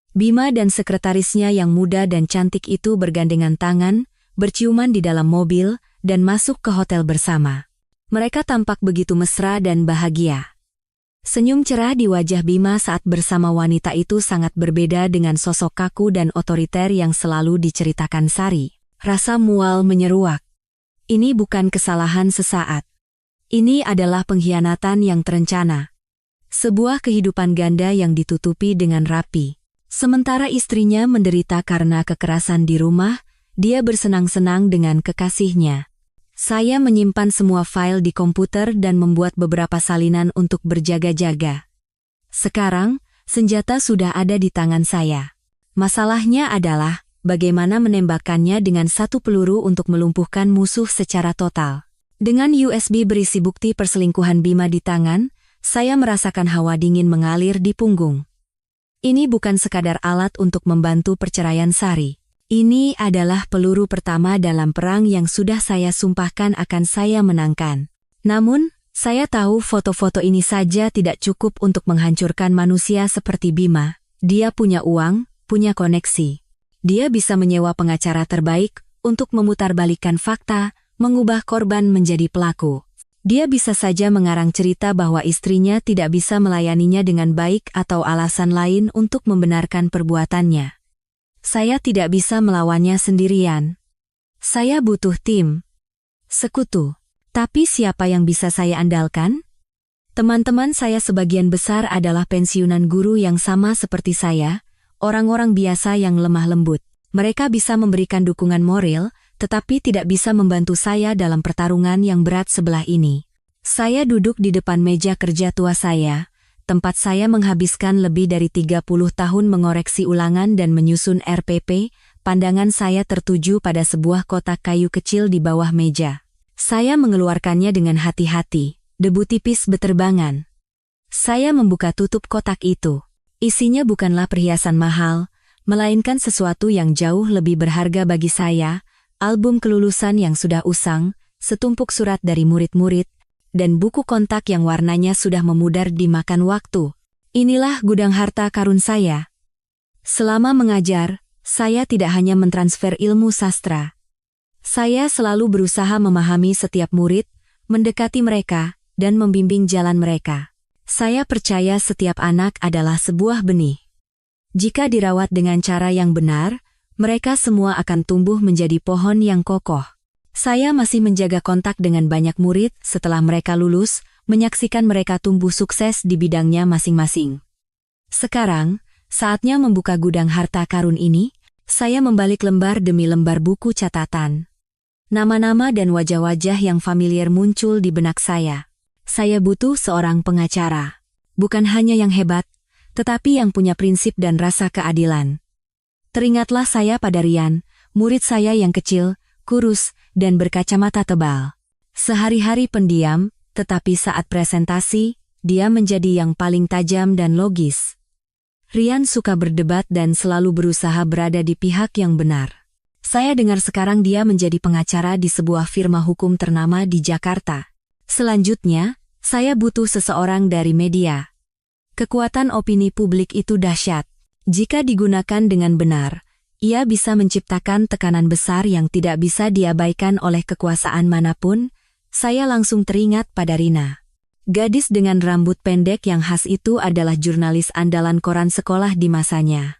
Bima dan sekretarisnya yang muda dan cantik itu bergandengan tangan, berciuman di dalam mobil, dan masuk ke hotel bersama. Mereka tampak begitu mesra dan bahagia. Senyum cerah di wajah Bima saat bersama wanita itu sangat berbeda dengan sosok kaku dan otoriter yang selalu diceritakan Sari. Rasa mual menyeruak. Ini bukan kesalahan sesaat. Ini adalah pengkhianatan yang terencana. Sebuah kehidupan ganda yang ditutupi dengan rapi. Sementara istrinya menderita karena kekerasan di rumah, dia bersenang-senang dengan kekasihnya. Saya menyimpan semua file di komputer dan membuat beberapa salinan untuk berjaga-jaga. Sekarang, senjata sudah ada di tangan saya. Masalahnya adalah, bagaimana menembakkannya dengan satu peluru untuk melumpuhkan musuh secara total. Dengan USB berisi bukti perselingkuhan Bima di tangan, saya merasakan hawa dingin mengalir di punggung. Ini bukan sekadar alat untuk membantu perceraian Sari. Ini adalah peluru pertama dalam perang yang sudah saya sumpahkan akan saya menangkan. Namun, saya tahu foto-foto ini saja tidak cukup untuk menghancurkan manusia seperti Bima. Dia punya uang, punya koneksi. Dia bisa menyewa pengacara terbaik untuk memutarbalikkan fakta, mengubah korban menjadi pelaku. Dia bisa saja mengarang cerita bahwa istrinya tidak bisa melayaninya dengan baik atau alasan lain untuk membenarkan perbuatannya. Saya tidak bisa melawannya sendirian. Saya butuh tim. Sekutu. Tapi siapa yang bisa saya andalkan? Teman-teman saya sebagian besar adalah pensiunan guru yang sama seperti saya, orang-orang biasa yang lemah lembut. Mereka bisa memberikan dukungan moral, tetapi tidak bisa membantu saya dalam pertarungan yang berat sebelah ini. Saya duduk di depan meja kerja tua saya, tempat saya menghabiskan lebih dari 30 tahun mengoreksi ulangan dan menyusun RPP. Pandangan saya tertuju pada sebuah kotak kayu kecil di bawah meja. Saya mengeluarkannya dengan hati-hati. Debu tipis beterbangan. Saya membuka tutup kotak itu. Isinya bukanlah perhiasan mahal, melainkan sesuatu yang jauh lebih berharga bagi saya, album kelulusan yang sudah usang, setumpuk surat dari murid-murid, dan buku kontak yang warnanya sudah memudar dimakan waktu. Inilah gudang harta karun saya. Selama mengajar, saya tidak hanya mentransfer ilmu sastra. Saya selalu berusaha memahami setiap murid, mendekati mereka, dan membimbing jalan mereka. Saya percaya setiap anak adalah sebuah benih. Jika dirawat dengan cara yang benar, mereka semua akan tumbuh menjadi pohon yang kokoh. Saya masih menjaga kontak dengan banyak murid setelah mereka lulus, menyaksikan mereka tumbuh sukses di bidangnya masing-masing. Sekarang, saatnya membuka gudang harta karun ini. Saya membalik lembar demi lembar buku catatan. Nama-nama dan wajah-wajah yang familiar muncul di benak saya. Saya butuh seorang pengacara. Bukan hanya yang hebat, tetapi yang punya prinsip dan rasa keadilan. Teringatlah saya pada Rian, murid saya yang kecil, kurus, dan berkacamata tebal. Sehari-hari pendiam, tetapi saat presentasi, dia menjadi yang paling tajam dan logis. Rian suka berdebat dan selalu berusaha berada di pihak yang benar. Saya dengar sekarang dia menjadi pengacara di sebuah firma hukum ternama di Jakarta. Selanjutnya, saya butuh seseorang dari media. Kekuatan opini publik itu dahsyat. Jika digunakan dengan benar, ia bisa menciptakan tekanan besar yang tidak bisa diabaikan oleh kekuasaan manapun. Saya langsung teringat pada Rina. Gadis dengan rambut pendek yang khas itu adalah jurnalis andalan koran sekolah di masanya.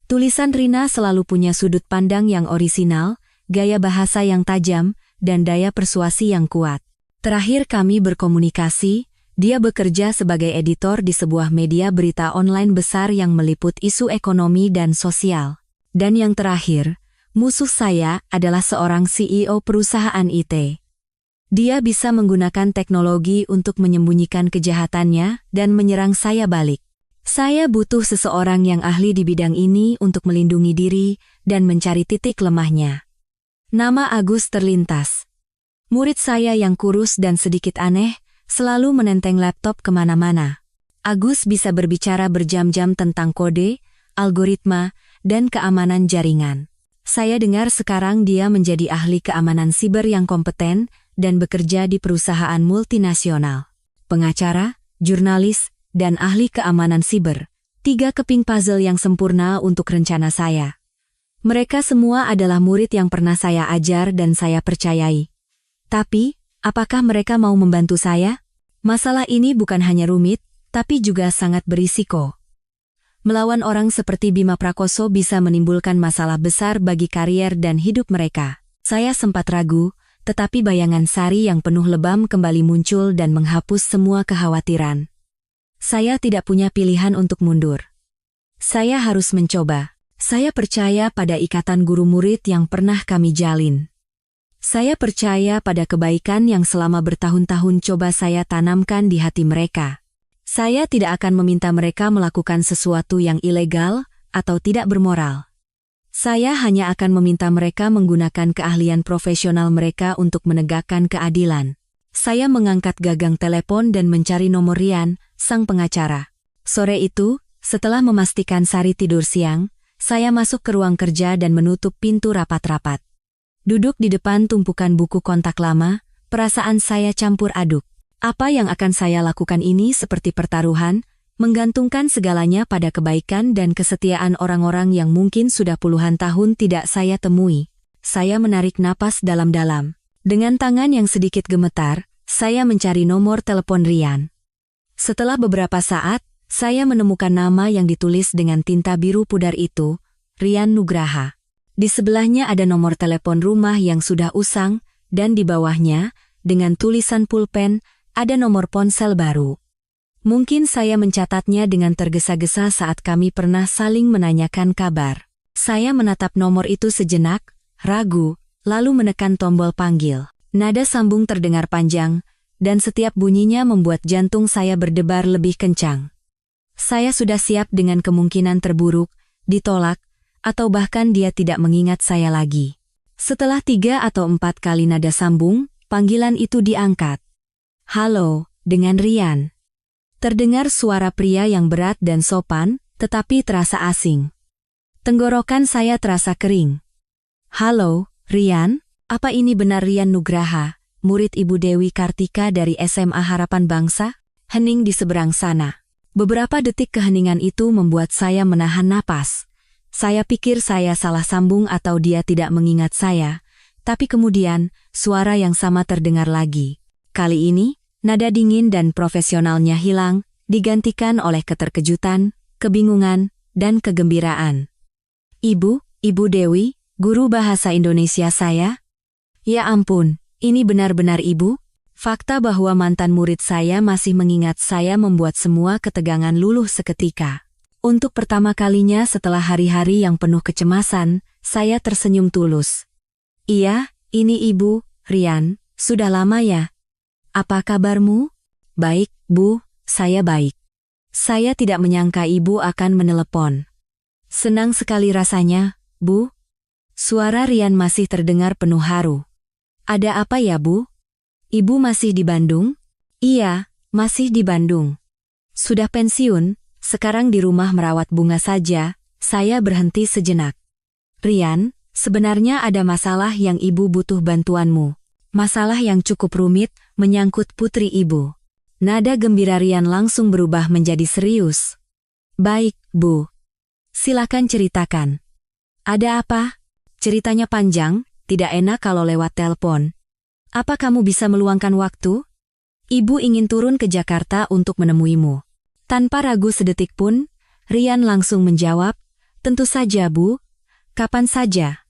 Tulisan Rina selalu punya sudut pandang yang orisinal, gaya bahasa yang tajam, dan daya persuasi yang kuat. Terakhir kami berkomunikasi, dia bekerja sebagai editor di sebuah media berita online besar yang meliput isu ekonomi dan sosial. Dan yang terakhir, musuh saya adalah seorang CEO perusahaan IT. Dia bisa menggunakan teknologi untuk menyembunyikan kejahatannya dan menyerang saya balik. Saya butuh seseorang yang ahli di bidang ini untuk melindungi diri dan mencari titik lemahnya. Nama Agus terlintas. Murid saya yang kurus dan sedikit aneh, selalu menenteng laptop kemana-mana. Agus bisa berbicara berjam-jam tentang kode, algoritma, dan keamanan jaringan. Saya dengar sekarang dia menjadi ahli keamanan siber yang kompeten dan bekerja di perusahaan multinasional. Pengacara, jurnalis, dan ahli keamanan siber. 3 keping puzzle yang sempurna untuk rencana saya. Mereka semua adalah murid yang pernah saya ajar dan saya percayai. Tapi, apakah mereka mau membantu saya? Masalah ini bukan hanya rumit, tapi juga sangat berisiko. Melawan orang seperti Bima Prakoso bisa menimbulkan masalah besar bagi karier dan hidup mereka. Saya sempat ragu, tetapi bayangan Sari yang penuh lebam kembali muncul dan menghapus semua kekhawatiran. Saya tidak punya pilihan untuk mundur. Saya harus mencoba. Saya percaya pada ikatan guru murid yang pernah kami jalin. Saya percaya pada kebaikan yang selama bertahun-tahun coba saya tanamkan di hati mereka. Saya tidak akan meminta mereka melakukan sesuatu yang ilegal atau tidak bermoral. Saya hanya akan meminta mereka menggunakan keahlian profesional mereka untuk menegakkan keadilan. Saya mengangkat gagang telepon dan mencari nomor Rian, sang pengacara. Sore itu, setelah memastikan Sari tidur siang, saya masuk ke ruang kerja dan menutup pintu rapat-rapat. Duduk di depan tumpukan buku kontak lama, perasaan saya campur aduk. Apa yang akan saya lakukan ini seperti pertaruhan, menggantungkan segalanya pada kebaikan dan kesetiaan orang-orang yang mungkin sudah puluhan tahun tidak saya temui. Saya menarik napas dalam-dalam. Dengan tangan yang sedikit gemetar, saya mencari nomor telepon Rian. Setelah beberapa saat, saya menemukan nama yang ditulis dengan tinta biru pudar itu, Rian Nugraha. Di sebelahnya ada nomor telepon rumah yang sudah usang, dan di bawahnya, dengan tulisan pulpen, ada nomor ponsel baru. Mungkin saya mencatatnya dengan tergesa-gesa saat kami pernah saling menanyakan kabar. Saya menatap nomor itu sejenak, ragu, lalu menekan tombol panggil. Nada sambung terdengar panjang, dan setiap bunyinya membuat jantung saya berdebar lebih kencang. Saya sudah siap dengan kemungkinan terburuk, ditolak, atau bahkan dia tidak mengingat saya lagi. Setelah 3 atau 4 kali nada sambung, panggilan itu diangkat. Halo, dengan Rian. Terdengar suara pria yang berat dan sopan, tetapi terasa asing. Tenggorokan saya terasa kering. Halo, Rian, apa ini benar Rian Nugraha, murid Ibu Dewi Kartika dari SMA Harapan Bangsa? Hening di seberang sana. Beberapa detik keheningan itu membuat saya menahan napas. Saya pikir saya salah sambung atau dia tidak mengingat saya, tapi kemudian suara yang sama terdengar lagi. Kali ini, nada dingin dan profesionalnya hilang, digantikan oleh keterkejutan, kebingungan, dan kegembiraan. Ibu Dewi, guru bahasa Indonesia saya? Ya ampun, ini benar-benar ibu? Fakta bahwa mantan murid saya masih mengingat saya membuat semua ketegangan luluh seketika. Untuk pertama kalinya setelah hari-hari yang penuh kecemasan, saya tersenyum tulus. Iya, ini ibu, Rian, sudah lama ya? Apa kabarmu? Baik, Bu, saya baik. Saya tidak menyangka ibu akan menelepon. Senang sekali rasanya, Bu. Suara Rian masih terdengar penuh haru. Ada apa ya, Bu? Ibu masih di Bandung? Iya, masih di Bandung. Sudah pensiun, sekarang di rumah merawat bunga saja. Saya berhenti sejenak. Rian, sebenarnya ada masalah yang ibu butuh bantuanmu. Masalah yang cukup rumit, menyangkut putri ibu. Nada gembira Rian langsung berubah menjadi serius. Baik, Bu. Silakan ceritakan. Ada apa? Ceritanya panjang, tidak enak kalau lewat telepon. Apa kamu bisa meluangkan waktu? Ibu ingin turun ke Jakarta untuk menemuimu. Tanpa ragu sedetik pun, Rian langsung menjawab, tentu saja Bu. Kapan saja?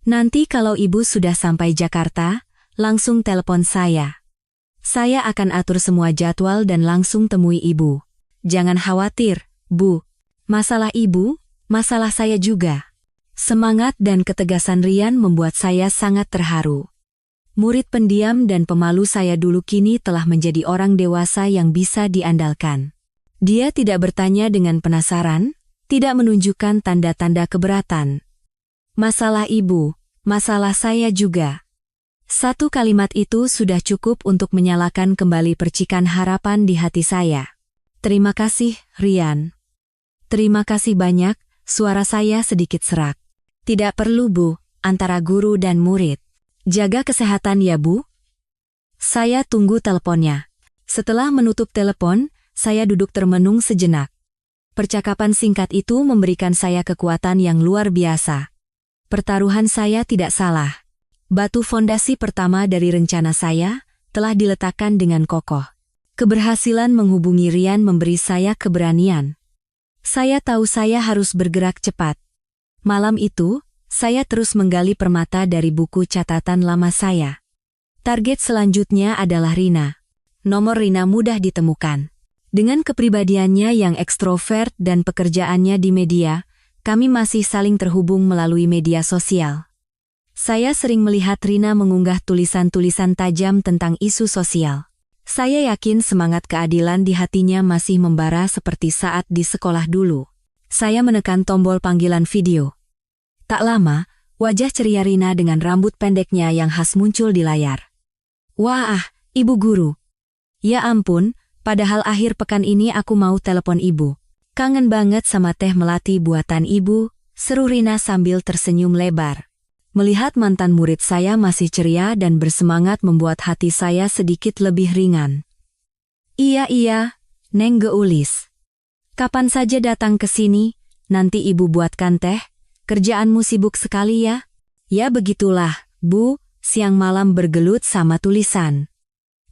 Nanti kalau ibu sudah sampai Jakarta, langsung telepon saya. Saya akan atur semua jadwal dan langsung temui ibu. Jangan khawatir, Bu. Masalah ibu, masalah saya juga. Semangat dan ketegasan Rian membuat saya sangat terharu. Murid pendiam dan pemalu saya dulu kini telah menjadi orang dewasa yang bisa diandalkan. Dia tidak bertanya dengan penasaran, tidak menunjukkan tanda-tanda keberatan. Masalah ibu, masalah saya juga. Satu kalimat itu sudah cukup untuk menyalakan kembali percikan harapan di hati saya. Terima kasih, Rian. Terima kasih banyak, suara saya sedikit serak. Tidak perlu, Bu, antara guru dan murid. Jaga kesehatan ya, Bu. Saya tunggu teleponnya. Setelah menutup telepon, saya duduk termenung sejenak. Percakapan singkat itu memberikan saya kekuatan yang luar biasa. Pertaruhan saya tidak salah. Batu fondasi pertama dari rencana saya telah diletakkan dengan kokoh. Keberhasilan menghubungi Rian memberi saya keberanian. Saya tahu saya harus bergerak cepat. Malam itu, saya terus menggali permata dari buku catatan lama saya. Target selanjutnya adalah Rina. Nomor Rina mudah ditemukan. Dengan kepribadiannya yang ekstrovert dan pekerjaannya di media, kami masih saling terhubung melalui media sosial. Saya sering melihat Rina mengunggah tulisan-tulisan tajam tentang isu sosial. Saya yakin semangat keadilan di hatinya masih membara seperti saat di sekolah dulu. Saya menekan tombol panggilan video. Tak lama, wajah ceria Rina dengan rambut pendeknya yang khas muncul di layar. Wah, Ibu Guru. Ya ampun, padahal akhir pekan ini aku mau telepon Ibu. Kangen banget sama teh melati buatan Ibu, seru Rina sambil tersenyum lebar. Melihat mantan murid saya masih ceria dan bersemangat membuat hati saya sedikit lebih ringan. Iya, Neng Geulis. Kapan saja datang ke sini, nanti Ibu buatkan teh. Kerjaanmu sibuk sekali ya? Ya begitulah, Bu, siang malam bergelut sama tulisan.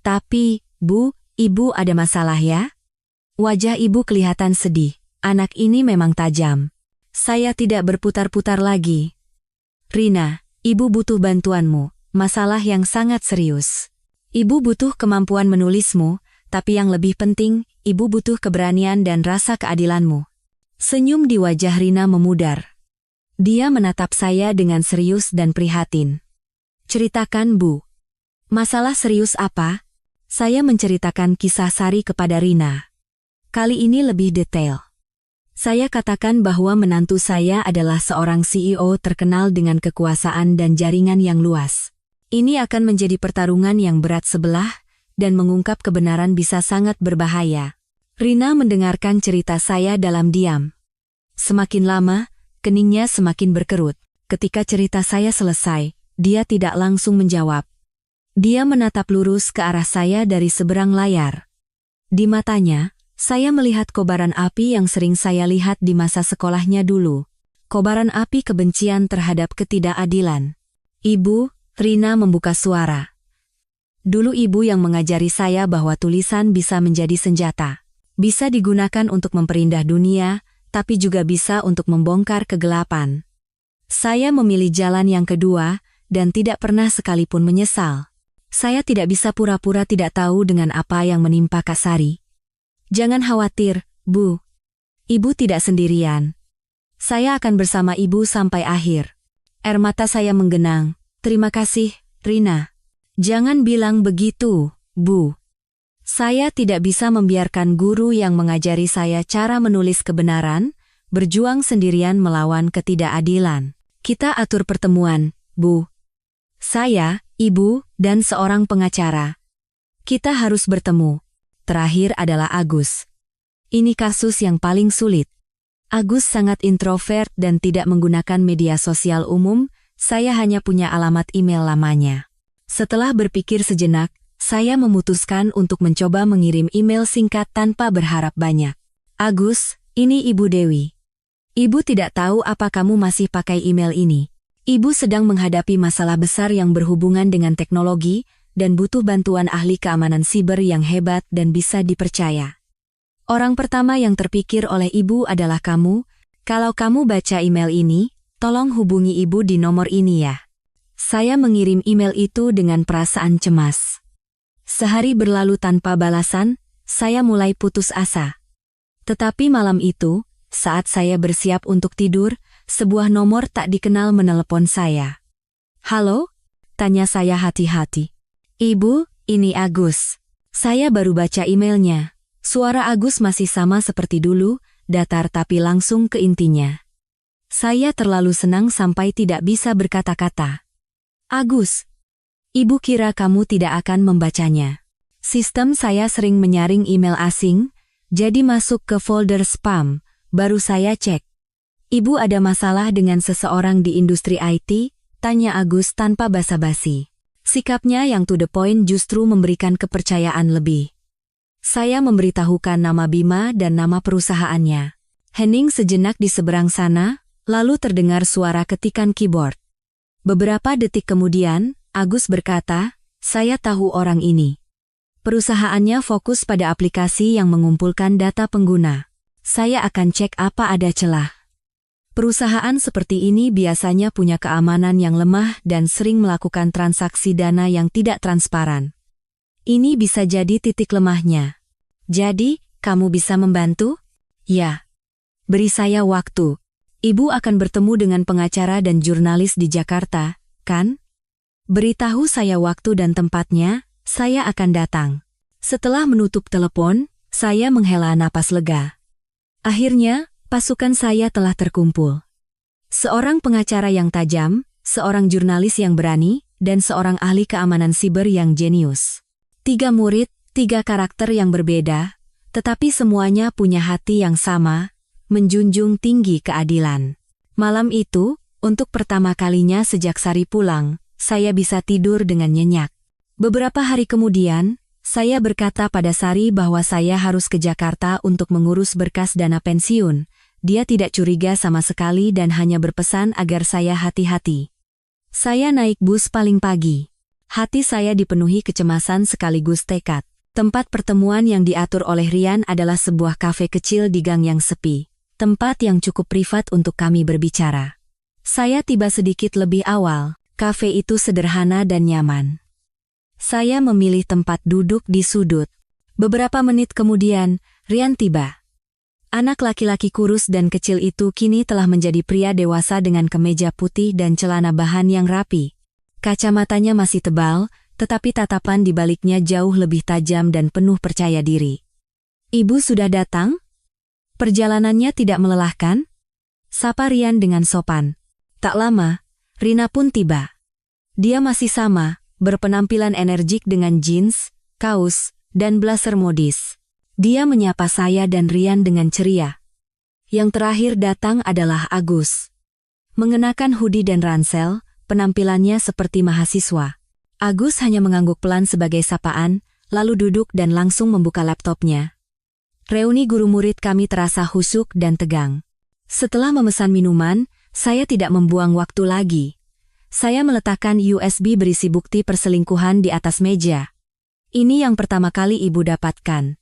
Tapi, Bu, Ibu ada masalah ya? Wajah Ibu kelihatan sedih. Anak ini memang tajam. Saya tidak berputar-putar lagi. Rina, Ibu butuh bantuanmu, masalah yang sangat serius. Ibu butuh kemampuan menulismu, tapi yang lebih penting, ibu butuh keberanian dan rasa keadilanmu. Senyum di wajah Rina memudar. Dia menatap saya dengan serius dan prihatin. Ceritakan, Bu. Masalah serius apa? Saya menceritakan kisah Sari kepada Rina. Kali ini lebih detail. Saya katakan bahwa menantu saya adalah seorang CEO terkenal dengan kekuasaan dan jaringan yang luas. Ini akan menjadi pertarungan yang berat sebelah, dan mengungkap kebenaran bisa sangat berbahaya. Rina mendengarkan cerita saya dalam diam. Semakin lama, keningnya semakin berkerut. Ketika cerita saya selesai, dia tidak langsung menjawab. Dia menatap lurus ke arah saya dari seberang layar. Di matanya, saya melihat kobaran api yang sering saya lihat di masa sekolahnya dulu. Kobaran api kebencian terhadap ketidakadilan. Ibu, Rina membuka suara. Dulu ibu yang mengajari saya bahwa tulisan bisa menjadi senjata. Bisa digunakan untuk memperindah dunia, tapi juga bisa untuk membongkar kegelapan. Saya memilih jalan yang kedua, dan tidak pernah sekalipun menyesal. Saya tidak bisa pura-pura tidak tahu dengan apa yang menimpa Kak Sari. Jangan khawatir, Bu. Ibu tidak sendirian. Saya akan bersama ibu sampai akhir. Air mata saya menggenang. Terima kasih, Rina. Jangan bilang begitu, Bu. Saya tidak bisa membiarkan guru yang mengajari saya cara menulis kebenaran, berjuang sendirian melawan ketidakadilan. Kita atur pertemuan, Bu. Saya, ibu, dan seorang pengacara. Kita harus bertemu. Terakhir adalah Agus. Ini kasus yang paling sulit. Agus sangat introvert dan tidak menggunakan media sosial umum, saya hanya punya alamat email lamanya. Setelah berpikir sejenak, saya memutuskan untuk mencoba mengirim email singkat tanpa berharap banyak. Agus, ini Ibu Dewi. Ibu tidak tahu apa kamu masih pakai email ini. Ibu sedang menghadapi masalah besar yang berhubungan dengan teknologi, dan butuh bantuan ahli keamanan siber yang hebat dan bisa dipercaya. Orang pertama yang terpikir oleh ibu adalah kamu. Kalau kamu baca email ini, tolong hubungi ibu di nomor ini ya. Saya mengirim email itu dengan perasaan cemas. Sehari berlalu tanpa balasan, saya mulai putus asa. Tetapi malam itu, saat saya bersiap untuk tidur, sebuah nomor tak dikenal menelepon saya. "Halo?" tanya saya hati-hati. "Ibu, ini Agus." Saya baru baca emailnya. Suara Agus masih sama seperti dulu, datar tapi langsung ke intinya. Saya terlalu senang sampai tidak bisa berkata-kata. "Agus, ibu kira kamu tidak akan membacanya. Sistem saya sering menyaring email asing, jadi masuk ke folder spam, baru saya cek. Ibu ada masalah dengan seseorang di industri IT?" tanya Agus tanpa basa-basi. Sikapnya yang to the point justru memberikan kepercayaan lebih. Saya memberitahukan nama Bima dan nama perusahaannya. Hening sejenak di seberang sana, lalu terdengar suara ketikan keyboard. Beberapa detik kemudian, Agus berkata, "Saya tahu orang ini. Perusahaannya fokus pada aplikasi yang mengumpulkan data pengguna. Saya akan cek apa ada celah." Perusahaan seperti ini biasanya punya keamanan yang lemah dan sering melakukan transaksi dana yang tidak transparan. Ini bisa jadi titik lemahnya. "Jadi, kamu bisa membantu?" "Ya." "Beri saya waktu. Ibu akan bertemu dengan pengacara dan jurnalis di Jakarta, kan? Beritahu saya waktu dan tempatnya, saya akan datang." Setelah menutup telepon, saya menghela napas lega. Akhirnya, pasukan saya telah terkumpul. Seorang pengacara yang tajam, seorang jurnalis yang berani, dan seorang ahli keamanan siber yang jenius. 3 murid, 3 karakter yang berbeda, tetapi semuanya punya hati yang sama, menjunjung tinggi keadilan. Malam itu, untuk pertama kalinya sejak Sari pulang, saya bisa tidur dengan nyenyak. Beberapa hari kemudian, saya berkata pada Sari bahwa saya harus ke Jakarta untuk mengurus berkas dana pensiun. Dia tidak curiga sama sekali dan hanya berpesan agar saya hati-hati. Saya naik bus paling pagi. Hati saya dipenuhi kecemasan sekaligus tekad. Tempat pertemuan yang diatur oleh Rian adalah sebuah kafe kecil di gang yang sepi. Tempat yang cukup privat untuk kami berbicara. Saya tiba sedikit lebih awal. Kafe itu sederhana dan nyaman. Saya memilih tempat duduk di sudut. Beberapa menit kemudian, Rian tiba. Anak laki-laki kurus dan kecil itu kini telah menjadi pria dewasa dengan kemeja putih dan celana bahan yang rapi. Kacamatanya masih tebal, tetapi tatapan di baliknya jauh lebih tajam dan penuh percaya diri. "Ibu sudah datang? Perjalanannya tidak melelahkan?" Sapa Rian dengan sopan. Tak lama, Rina pun tiba. Dia masih sama, berpenampilan energik dengan jeans, kaos, dan blazer modis. Dia menyapa saya dan Rian dengan ceria. Yang terakhir datang adalah Agus. Mengenakan hoodie dan ransel, penampilannya seperti mahasiswa. Agus hanya mengangguk pelan sebagai sapaan, lalu duduk dan langsung membuka laptopnya. Reuni guru murid kami terasa husuk dan tegang. Setelah memesan minuman, saya tidak membuang waktu lagi. Saya meletakkan USB berisi bukti perselingkuhan di atas meja. "Ini yang pertama kali ibu dapatkan."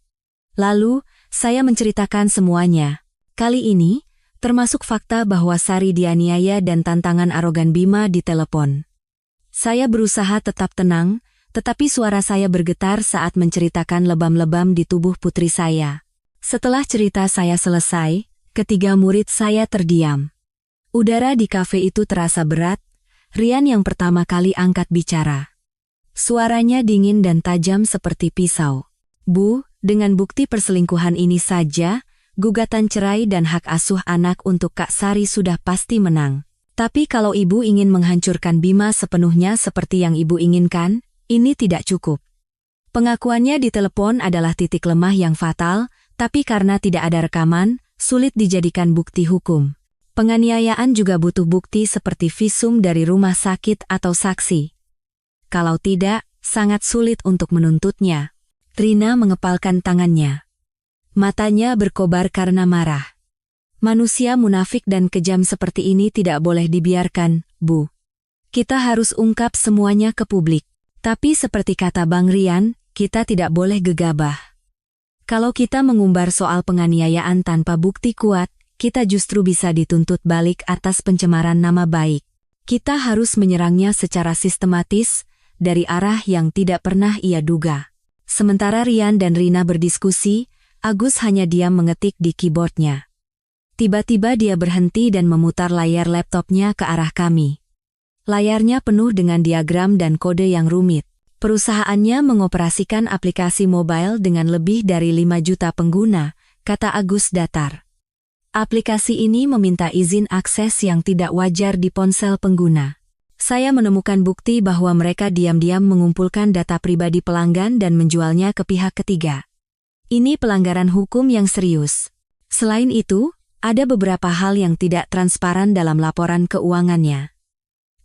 Lalu, saya menceritakan semuanya. Kali ini, termasuk fakta bahwa Sari dianiaya dan tantangan arogan Bima di telepon. Saya berusaha tetap tenang, tetapi suara saya bergetar saat menceritakan lebam-lebam di tubuh putri saya. Setelah cerita saya selesai, ketiga murid saya terdiam. Udara di kafe itu terasa berat. Rian yang pertama kali angkat bicara. Suaranya dingin dan tajam seperti pisau. "Bu, dengan bukti perselingkuhan ini saja, gugatan cerai dan hak asuh anak untuk Kak Sari sudah pasti menang. Tapi kalau ibu ingin menghancurkan Bima sepenuhnya seperti yang ibu inginkan, ini tidak cukup." Pengakuannya di telepon adalah titik lemah yang fatal, tapi karena tidak ada rekaman, sulit dijadikan bukti hukum. Penganiayaan juga butuh bukti seperti visum dari rumah sakit atau saksi. Kalau tidak, sangat sulit untuk menuntutnya. Rina mengepalkan tangannya. Matanya berkobar karena marah. "Manusia munafik dan kejam seperti ini tidak boleh dibiarkan, Bu. Kita harus ungkap semuanya ke publik. Tapi seperti kata Bang Rian, kita tidak boleh gegabah. Kalau kita mengumbar soal penganiayaan tanpa bukti kuat, kita justru bisa dituntut balik atas pencemaran nama baik. Kita harus menyerangnya secara sistematis, dari arah yang tidak pernah ia duga." Sementara Rian dan Rina berdiskusi, Agus hanya diam mengetik di keyboardnya. Tiba-tiba dia berhenti dan memutar layar laptopnya ke arah kami. Layarnya penuh dengan diagram dan kode yang rumit. Perusahaannya mengoperasikan aplikasi mobile dengan lebih dari 5 juta pengguna, kata Agus datar. Aplikasi ini meminta izin akses yang tidak wajar di ponsel pengguna. Saya menemukan bukti bahwa mereka diam-diam mengumpulkan data pribadi pelanggan dan menjualnya ke pihak ketiga. Ini pelanggaran hukum yang serius. Selain itu, ada beberapa hal yang tidak transparan dalam laporan keuangannya.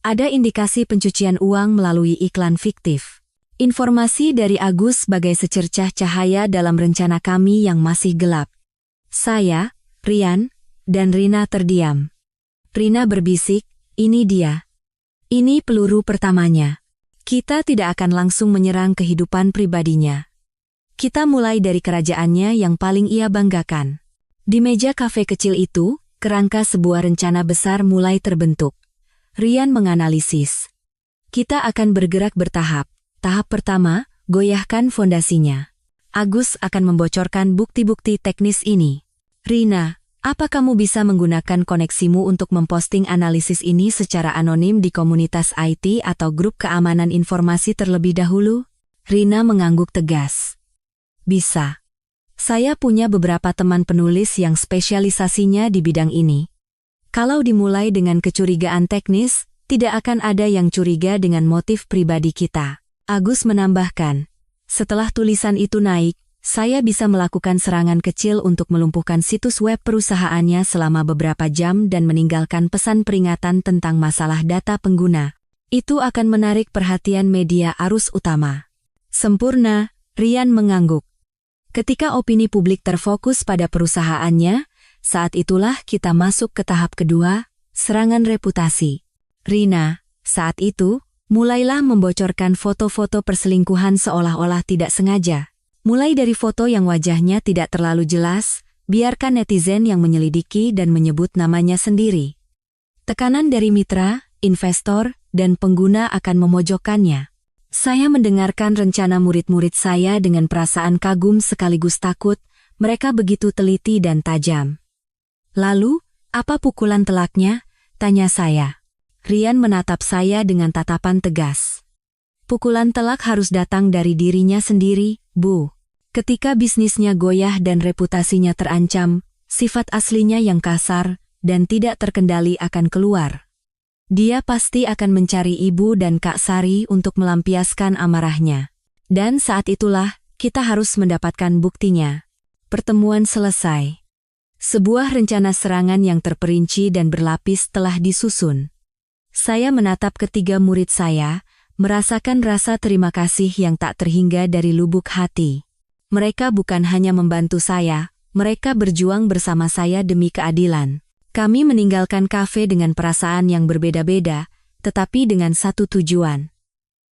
Ada indikasi pencucian uang melalui iklan fiktif. Informasi dari Agus sebagai secercah cahaya dalam rencana kami yang masih gelap. Saya, Rian, dan Rina terdiam. Rina berbisik, "Ini dia. Ini peluru pertamanya. Kita tidak akan langsung menyerang kehidupan pribadinya. Kita mulai dari kerajaannya yang paling ia banggakan." Di meja kafe kecil itu, kerangka sebuah rencana besar mulai terbentuk. Rian menganalisis. Kita akan bergerak bertahap. Tahap pertama, goyahkan fondasinya. Agus akan membocorkan bukti-bukti teknis ini. Rina, apa kamu bisa menggunakan koneksimu untuk memposting analisis ini secara anonim di komunitas IT atau grup keamanan informasi terlebih dahulu? Rina mengangguk tegas. Bisa. Saya punya beberapa teman penulis yang spesialisasinya di bidang ini. Kalau dimulai dengan kecurigaan teknis, tidak akan ada yang curiga dengan motif pribadi kita. Agus menambahkan, setelah tulisan itu naik, saya bisa melakukan serangan kecil untuk melumpuhkan situs web perusahaannya selama beberapa jam dan meninggalkan pesan peringatan tentang masalah data pengguna. Itu akan menarik perhatian media arus utama. Sempurna, Rian mengangguk. Ketika opini publik terfokus pada perusahaannya, saat itulah kita masuk ke tahap kedua, serangan reputasi. Rina, saat itu, mulailah membocorkan foto-foto perselingkuhan seolah-olah tidak sengaja. Mulai dari foto yang wajahnya tidak terlalu jelas, biarkan netizen yang menyelidiki dan menyebut namanya sendiri. Tekanan dari mitra, investor, dan pengguna akan memojokkannya. Saya mendengarkan rencana murid-murid saya dengan perasaan kagum sekaligus takut. Mereka begitu teliti dan tajam. Lalu, apa pukulan telaknya? Tanya saya. Rian menatap saya dengan tatapan tegas. Pukulan telak harus datang dari dirinya sendiri, Bu. Ketika bisnisnya goyah dan reputasinya terancam, sifat aslinya yang kasar dan tidak terkendali akan keluar. Dia pasti akan mencari Ibu dan Kak Sari untuk melampiaskan amarahnya. Dan saat itulah, kita harus mendapatkan buktinya. Pertemuan selesai. Sebuah rencana serangan yang terperinci dan berlapis telah disusun. Saya menatap ketiga murid saya, merasakan rasa terima kasih yang tak terhingga dari lubuk hati. Mereka bukan hanya membantu saya, mereka berjuang bersama saya demi keadilan. Kami meninggalkan kafe dengan perasaan yang berbeda-beda, tetapi dengan satu tujuan.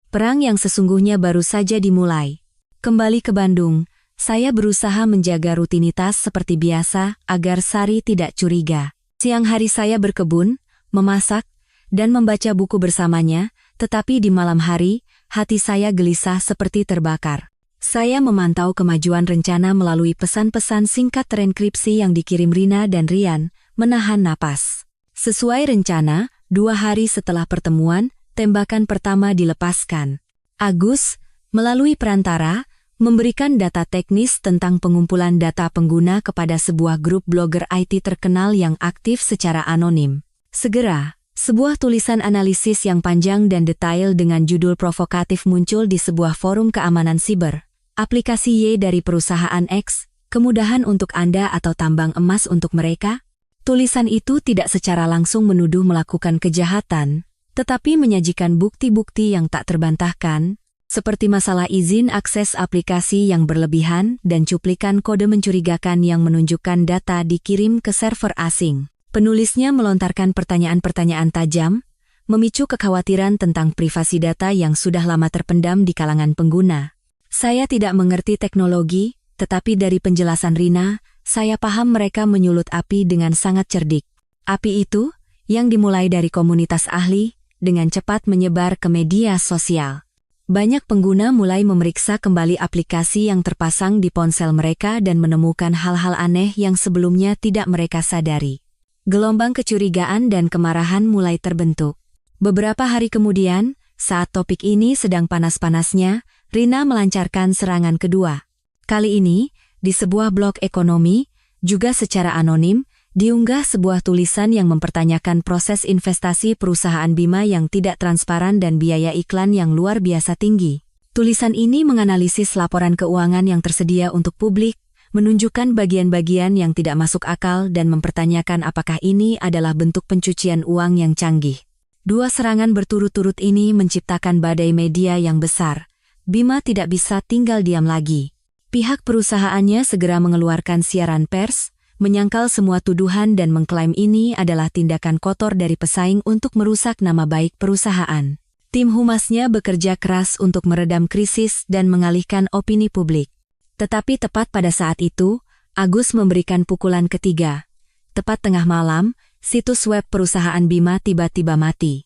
Perang yang sesungguhnya baru saja dimulai. Kembali ke Bandung, saya berusaha menjaga rutinitas seperti biasa agar Sari tidak curiga. Siang hari saya berkebun, memasak, dan membaca buku bersamanya, tetapi di malam hari, hati saya gelisah seperti terbakar. Saya memantau kemajuan rencana melalui pesan-pesan singkat terenkripsi yang dikirim Rina dan Rian, menahan napas. Sesuai rencana, 2 hari setelah pertemuan, tembakan pertama dilepaskan. Agus, melalui perantara, memberikan data teknis tentang pengumpulan data pengguna kepada sebuah grup blogger IT terkenal yang aktif secara anonim. Segera, sebuah tulisan analisis yang panjang dan detail dengan judul provokatif muncul di sebuah forum keamanan siber. Aplikasi Y dari perusahaan X, kemudahan untuk Anda atau tambang emas untuk mereka? Tulisan itu tidak secara langsung menuduh melakukan kejahatan, tetapi menyajikan bukti-bukti yang tak terbantahkan, seperti masalah izin akses aplikasi yang berlebihan dan cuplikan kode mencurigakan yang menunjukkan data dikirim ke server asing. Penulisnya melontarkan pertanyaan-pertanyaan tajam, memicu kekhawatiran tentang privasi data yang sudah lama terpendam di kalangan pengguna. Saya tidak mengerti teknologi, tetapi dari penjelasan Rina, saya paham mereka menyulut api dengan sangat cerdik. Api itu, yang dimulai dari komunitas ahli, dengan cepat menyebar ke media sosial. Banyak pengguna mulai memeriksa kembali aplikasi yang terpasang di ponsel mereka dan menemukan hal-hal aneh yang sebelumnya tidak mereka sadari. Gelombang kecurigaan dan kemarahan mulai terbentuk. Beberapa hari kemudian, saat topik ini sedang panas-panasnya, Rina melancarkan serangan kedua. Kali ini, di sebuah blog ekonomi, juga secara anonim, diunggah sebuah tulisan yang mempertanyakan proses investasi perusahaan Bima yang tidak transparan dan biaya iklan yang luar biasa tinggi. Tulisan ini menganalisis laporan keuangan yang tersedia untuk publik, menunjukkan bagian-bagian yang tidak masuk akal dan mempertanyakan apakah ini adalah bentuk pencucian uang yang canggih. 2 serangan berturut-turut ini menciptakan badai media yang besar. Bima tidak bisa tinggal diam lagi. Pihak perusahaannya segera mengeluarkan siaran pers, menyangkal semua tuduhan dan mengklaim ini adalah tindakan kotor dari pesaing untuk merusak nama baik perusahaan. Tim humasnya bekerja keras untuk meredam krisis dan mengalihkan opini publik. Tetapi tepat pada saat itu, Agus memberikan pukulan ketiga. Tepat tengah malam, situs web perusahaan Bima tiba-tiba mati.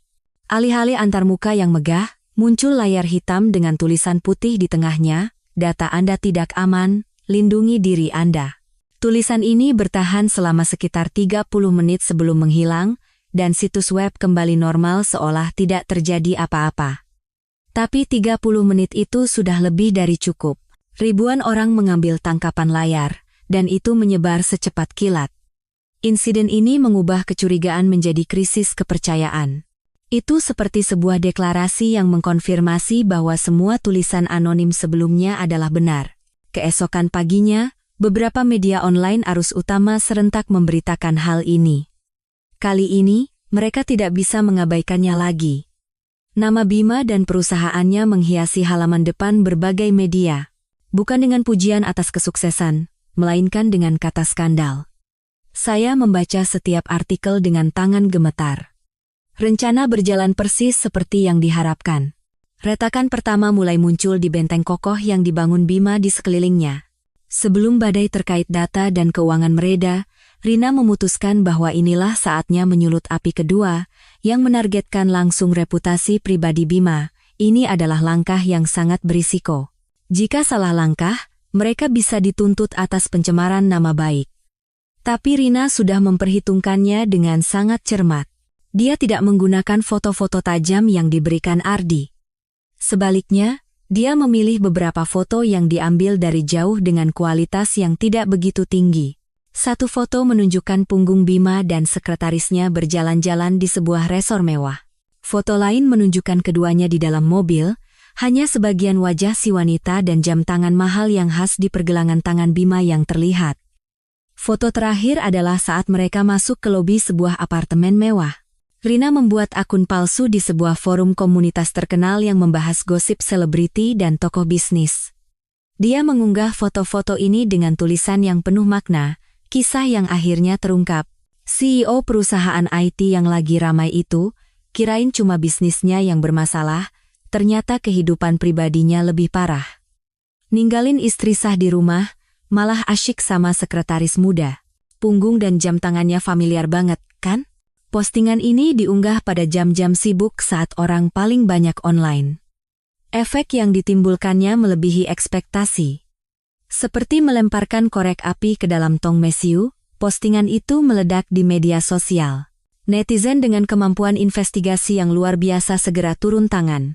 Alih-alih antarmuka yang megah, muncul layar hitam dengan tulisan putih di tengahnya, "Data Anda tidak aman, lindungi diri Anda." Tulisan ini bertahan selama sekitar 30 menit sebelum menghilang, dan situs web kembali normal seolah tidak terjadi apa-apa. Tapi 30 menit itu sudah lebih dari cukup. Ribuan orang mengambil tangkapan layar, dan itu menyebar secepat kilat. Insiden ini mengubah kecurigaan menjadi krisis kepercayaan. Itu seperti sebuah deklarasi yang mengkonfirmasi bahwa semua tulisan anonim sebelumnya adalah benar. Keesokan paginya, beberapa media online arus utama serentak memberitakan hal ini. Kali ini, mereka tidak bisa mengabaikannya lagi. Nama Bima dan perusahaannya menghiasi halaman depan berbagai media. Bukan dengan pujian atas kesuksesan, melainkan dengan kata skandal. Saya membaca setiap artikel dengan tangan gemetar. Rencana berjalan persis seperti yang diharapkan. Retakan pertama mulai muncul di benteng kokoh yang dibangun Bima di sekelilingnya. Sebelum badai terkait data dan keuangan mereda, Rina memutuskan bahwa inilah saatnya menyulut api kedua, yang menargetkan langsung reputasi pribadi Bima, ini adalah langkah yang sangat berisiko. Jika salah langkah, mereka bisa dituntut atas pencemaran nama baik. Tapi Rina sudah memperhitungkannya dengan sangat cermat. Dia tidak menggunakan foto-foto tajam yang diberikan Ardi. Sebaliknya, dia memilih beberapa foto yang diambil dari jauh dengan kualitas yang tidak begitu tinggi. Satu foto menunjukkan punggung Bima dan sekretarisnya berjalan-jalan di sebuah resor mewah. Foto lain menunjukkan keduanya di dalam mobil, hanya sebagian wajah si wanita dan jam tangan mahal yang khas di pergelangan tangan Bima yang terlihat. Foto terakhir adalah saat mereka masuk ke lobi sebuah apartemen mewah. Rina membuat akun palsu di sebuah forum komunitas terkenal yang membahas gosip selebriti dan tokoh bisnis. Dia mengunggah foto-foto ini dengan tulisan yang penuh makna, kisah yang akhirnya terungkap. CEO perusahaan IT yang lagi ramai itu, kirain cuma bisnisnya yang bermasalah, ternyata kehidupan pribadinya lebih parah. Ninggalin istri sah di rumah, malah asyik sama sekretaris muda. Punggung dan jam tangannya familiar banget, kan? Postingan ini diunggah pada jam-jam sibuk saat orang paling banyak online. Efek yang ditimbulkannya melebihi ekspektasi. Seperti melemparkan korek api ke dalam tong mesiu, postingan itu meledak di media sosial. Netizen dengan kemampuan investigasi yang luar biasa segera turun tangan.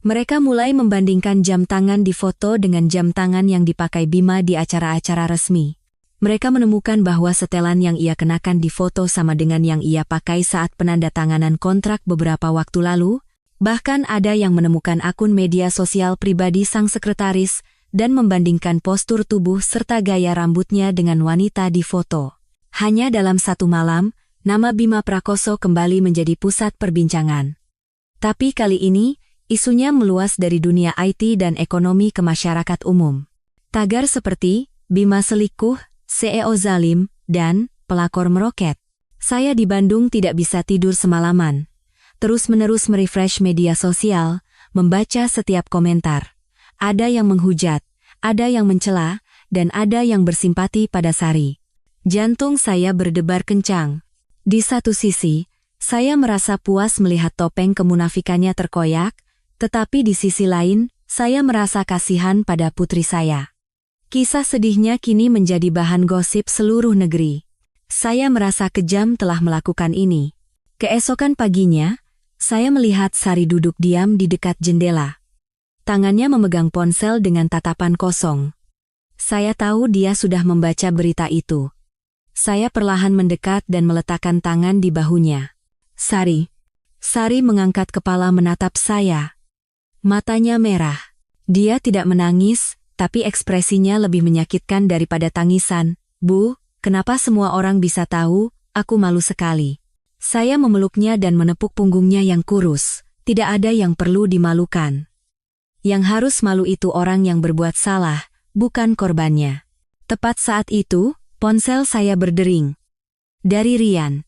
Mereka mulai membandingkan jam tangan di foto dengan jam tangan yang dipakai Bima di acara-acara resmi. Mereka menemukan bahwa setelan yang ia kenakan di foto sama dengan yang ia pakai saat penandatanganan kontrak beberapa waktu lalu. Bahkan ada yang menemukan akun media sosial pribadi sang sekretaris dan membandingkan postur tubuh serta gaya rambutnya dengan wanita di foto. Hanya dalam satu malam, nama Bima Prakoso kembali menjadi pusat perbincangan. Tapi kali ini, isunya meluas dari dunia IT dan ekonomi ke masyarakat umum. Tagar seperti, Bima selingkuh, CEO zalim, dan pelakor meroket. Saya di Bandung tidak bisa tidur semalaman. Terus-menerus merefresh media sosial, membaca setiap komentar. Ada yang menghujat, ada yang mencela, dan ada yang bersimpati pada Sari. Jantung saya berdebar kencang. Di satu sisi, saya merasa puas melihat topeng kemunafikannya terkoyak, tetapi di sisi lain, saya merasa kasihan pada putri saya. Kisah sedihnya kini menjadi bahan gosip seluruh negeri. Saya merasa kejam telah melakukan ini. Keesokan paginya, saya melihat Sari duduk diam di dekat jendela. Tangannya memegang ponsel dengan tatapan kosong. Saya tahu dia sudah membaca berita itu. Saya perlahan mendekat dan meletakkan tangan di bahunya. Sari. Sari mengangkat kepala menatap saya. Matanya merah. Dia tidak menangis, tapi ekspresinya lebih menyakitkan daripada tangisan. Bu, kenapa semua orang bisa tahu? Aku malu sekali. Saya memeluknya dan menepuk punggungnya yang kurus. Tidak ada yang perlu dimalukan. Yang harus malu itu orang yang berbuat salah, bukan korbannya. Tepat saat itu, ponsel saya berdering. Dari Rian.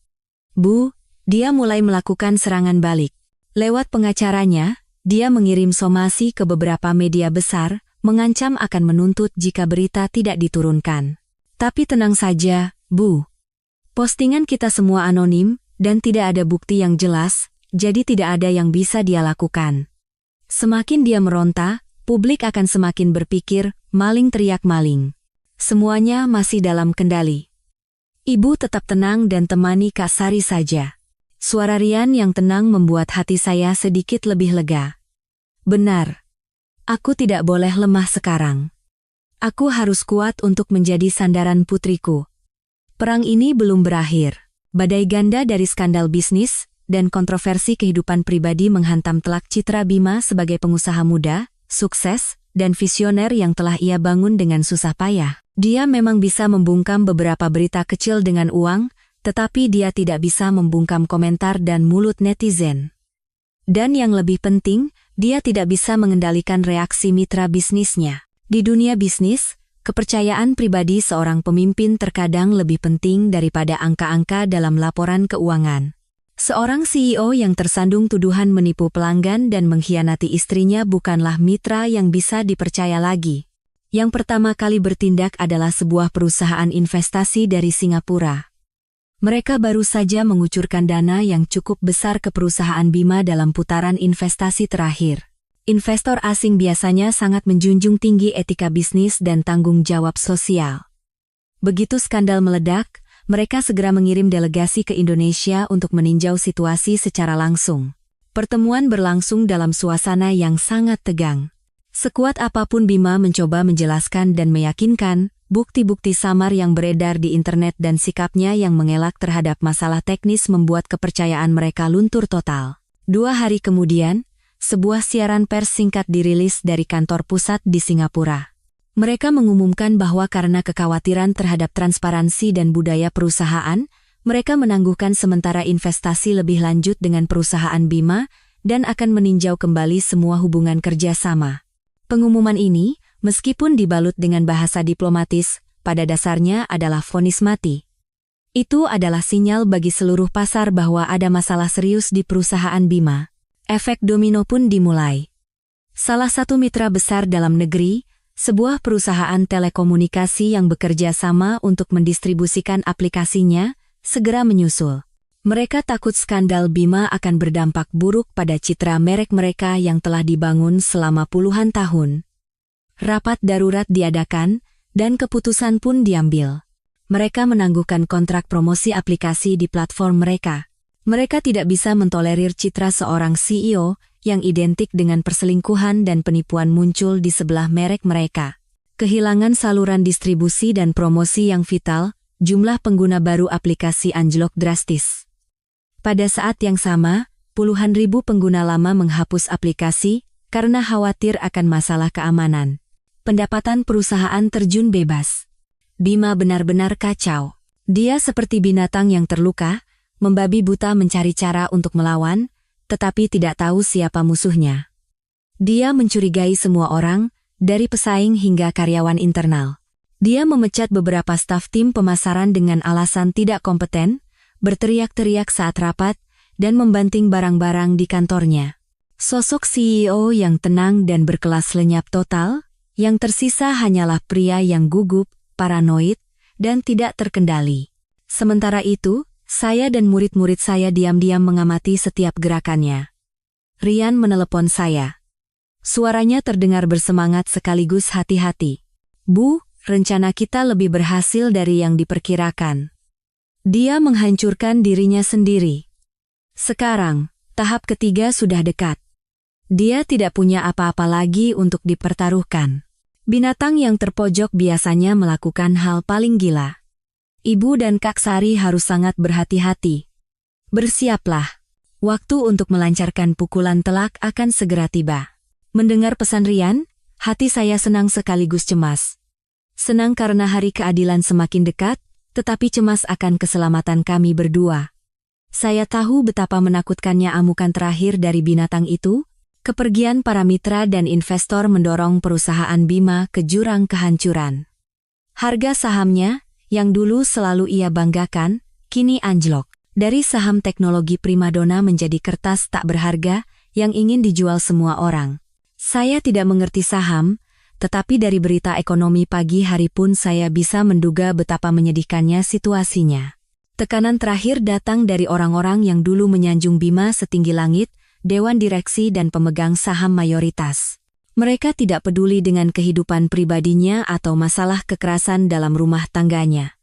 Bu, dia mulai melakukan serangan balik. Lewat pengacaranya, dia mengirim somasi ke beberapa media besar, mengancam akan menuntut jika berita tidak diturunkan. Tapi tenang saja, Bu. Postingan kita semua anonim, dan tidak ada bukti yang jelas, jadi tidak ada yang bisa dia lakukan. Semakin dia meronta, publik akan semakin berpikir, maling teriak maling. Semuanya masih dalam kendali. Ibu tetap tenang dan temani Kak Sari saja. Suara Rian yang tenang membuat hati saya sedikit lebih lega. Benar. Aku tidak boleh lemah sekarang. Aku harus kuat untuk menjadi sandaran putriku. Perang ini belum berakhir. Badai ganda dari skandal bisnis dan kontroversi kehidupan pribadi menghantam telak citra Bima sebagai pengusaha muda, sukses, dan visioner yang telah ia bangun dengan susah payah. Dia memang bisa membungkam beberapa berita kecil dengan uang, tetapi dia tidak bisa membungkam komentar dan mulut netizen. Dan yang lebih penting, dia tidak bisa mengendalikan reaksi mitra bisnisnya. Di dunia bisnis, kepercayaan pribadi seorang pemimpin terkadang lebih penting daripada angka-angka dalam laporan keuangan. Seorang CEO yang tersandung tuduhan menipu pelanggan dan mengkhianati istrinya bukanlah mitra yang bisa dipercaya lagi. Yang pertama kali bertindak adalah sebuah perusahaan investasi dari Singapura. Mereka baru saja mengucurkan dana yang cukup besar ke perusahaan Bima dalam putaran investasi terakhir. Investor asing biasanya sangat menjunjung tinggi etika bisnis dan tanggung jawab sosial. Begitu skandal meledak, mereka segera mengirim delegasi ke Indonesia untuk meninjau situasi secara langsung. Pertemuan berlangsung dalam suasana yang sangat tegang. Sekuat apapun Bima mencoba menjelaskan dan meyakinkan, bukti-bukti samar yang beredar di internet dan sikapnya yang mengelak terhadap masalah teknis membuat kepercayaan mereka luntur total. 2 hari kemudian, sebuah siaran pers singkat dirilis dari kantor pusat di Singapura. Mereka mengumumkan bahwa karena kekhawatiran terhadap transparansi dan budaya perusahaan, mereka menangguhkan sementara investasi lebih lanjut dengan perusahaan Bima dan akan meninjau kembali semua hubungan kerjasama. Pengumuman ini, meskipun dibalut dengan bahasa diplomatis, pada dasarnya adalah vonis mati. Itu adalah sinyal bagi seluruh pasar bahwa ada masalah serius di perusahaan Bima. Efek domino pun dimulai. Salah satu mitra besar dalam negeri, sebuah perusahaan telekomunikasi yang bekerja sama untuk mendistribusikan aplikasinya, segera menyusul. Mereka takut skandal Bima akan berdampak buruk pada citra merek mereka yang telah dibangun selama puluhan tahun. Rapat darurat diadakan, dan keputusan pun diambil. Mereka menangguhkan kontrak promosi aplikasi di platform mereka. Mereka tidak bisa mentolerir citra seorang CEO yang identik dengan perselingkuhan dan penipuan muncul di sebelah merek mereka. Kehilangan saluran distribusi dan promosi yang vital, jumlah pengguna baru aplikasi anjlok drastis. Pada saat yang sama, puluhan ribu pengguna lama menghapus aplikasi karena khawatir akan masalah keamanan. Pendapatan perusahaan terjun bebas. Bima benar-benar kacau. Dia seperti binatang yang terluka, membabi buta mencari cara untuk melawan, tetapi tidak tahu siapa musuhnya. Dia mencurigai semua orang, dari pesaing hingga karyawan internal. Dia memecat beberapa staf tim pemasaran dengan alasan tidak kompeten, berteriak-teriak saat rapat, dan membanting barang-barang di kantornya. Sosok CEO yang tenang dan berkelas lenyap total, yang tersisa hanyalah pria yang gugup, paranoid, dan tidak terkendali. Sementara itu, saya dan murid-murid saya diam-diam mengamati setiap gerakannya. Rian menelepon saya. Suaranya terdengar bersemangat sekaligus hati-hati. Bu, rencana kita lebih berhasil dari yang diperkirakan. Dia menghancurkan dirinya sendiri. Sekarang, tahap ketiga sudah dekat. Dia tidak punya apa-apa lagi untuk dipertaruhkan. Binatang yang terpojok biasanya melakukan hal paling gila. Ibu dan Kak Sari harus sangat berhati-hati. Bersiaplah. Waktu untuk melancarkan pukulan telak akan segera tiba. Mendengar pesan Rian, hati saya senang sekaligus cemas. Senang karena hari keadilan semakin dekat, tetapi cemas akan keselamatan kami berdua. Saya tahu betapa menakutkannya amukan terakhir dari binatang itu. Kepergian para mitra dan investor mendorong perusahaan Bima ke jurang kehancuran. Harga sahamnya, yang dulu selalu ia banggakan, kini anjlok. Dari saham teknologi primadona menjadi kertas tak berharga yang ingin dijual semua orang. Saya tidak mengerti saham, tetapi dari berita ekonomi pagi hari pun saya bisa menduga betapa menyedihkannya situasinya. Tekanan terakhir datang dari orang-orang yang dulu menyanjung Bima setinggi langit, dewan direksi dan pemegang saham mayoritas. Mereka tidak peduli dengan kehidupan pribadinya atau masalah kekerasan dalam rumah tangganya.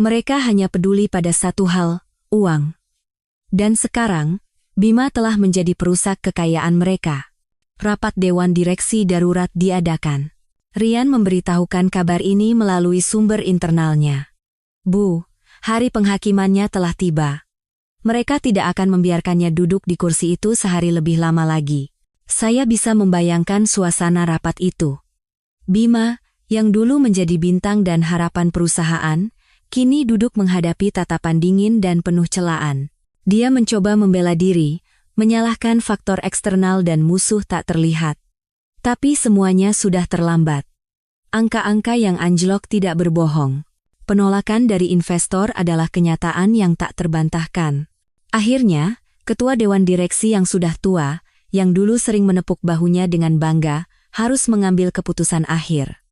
Mereka hanya peduli pada satu hal, uang. Dan sekarang, Bima telah menjadi perusak kekayaan mereka. Rapat dewan direksi darurat diadakan. Rian memberitahukan kabar ini melalui sumber internalnya. Bu, hari penghakimannya telah tiba. Mereka tidak akan membiarkannya duduk di kursi itu sehari lebih lama lagi. Saya bisa membayangkan suasana rapat itu. Bima, yang dulu menjadi bintang dan harapan perusahaan, kini duduk menghadapi tatapan dingin dan penuh celaan. Dia mencoba membela diri, menyalahkan faktor eksternal dan musuh tak terlihat. Tapi semuanya sudah terlambat. Angka-angka yang anjlok tidak berbohong. Penolakan dari investor adalah kenyataan yang tak terbantahkan. Akhirnya, ketua dewan direksi yang sudah tua, yang dulu sering menepuk bahunya dengan bangga, harus mengambil keputusan akhir.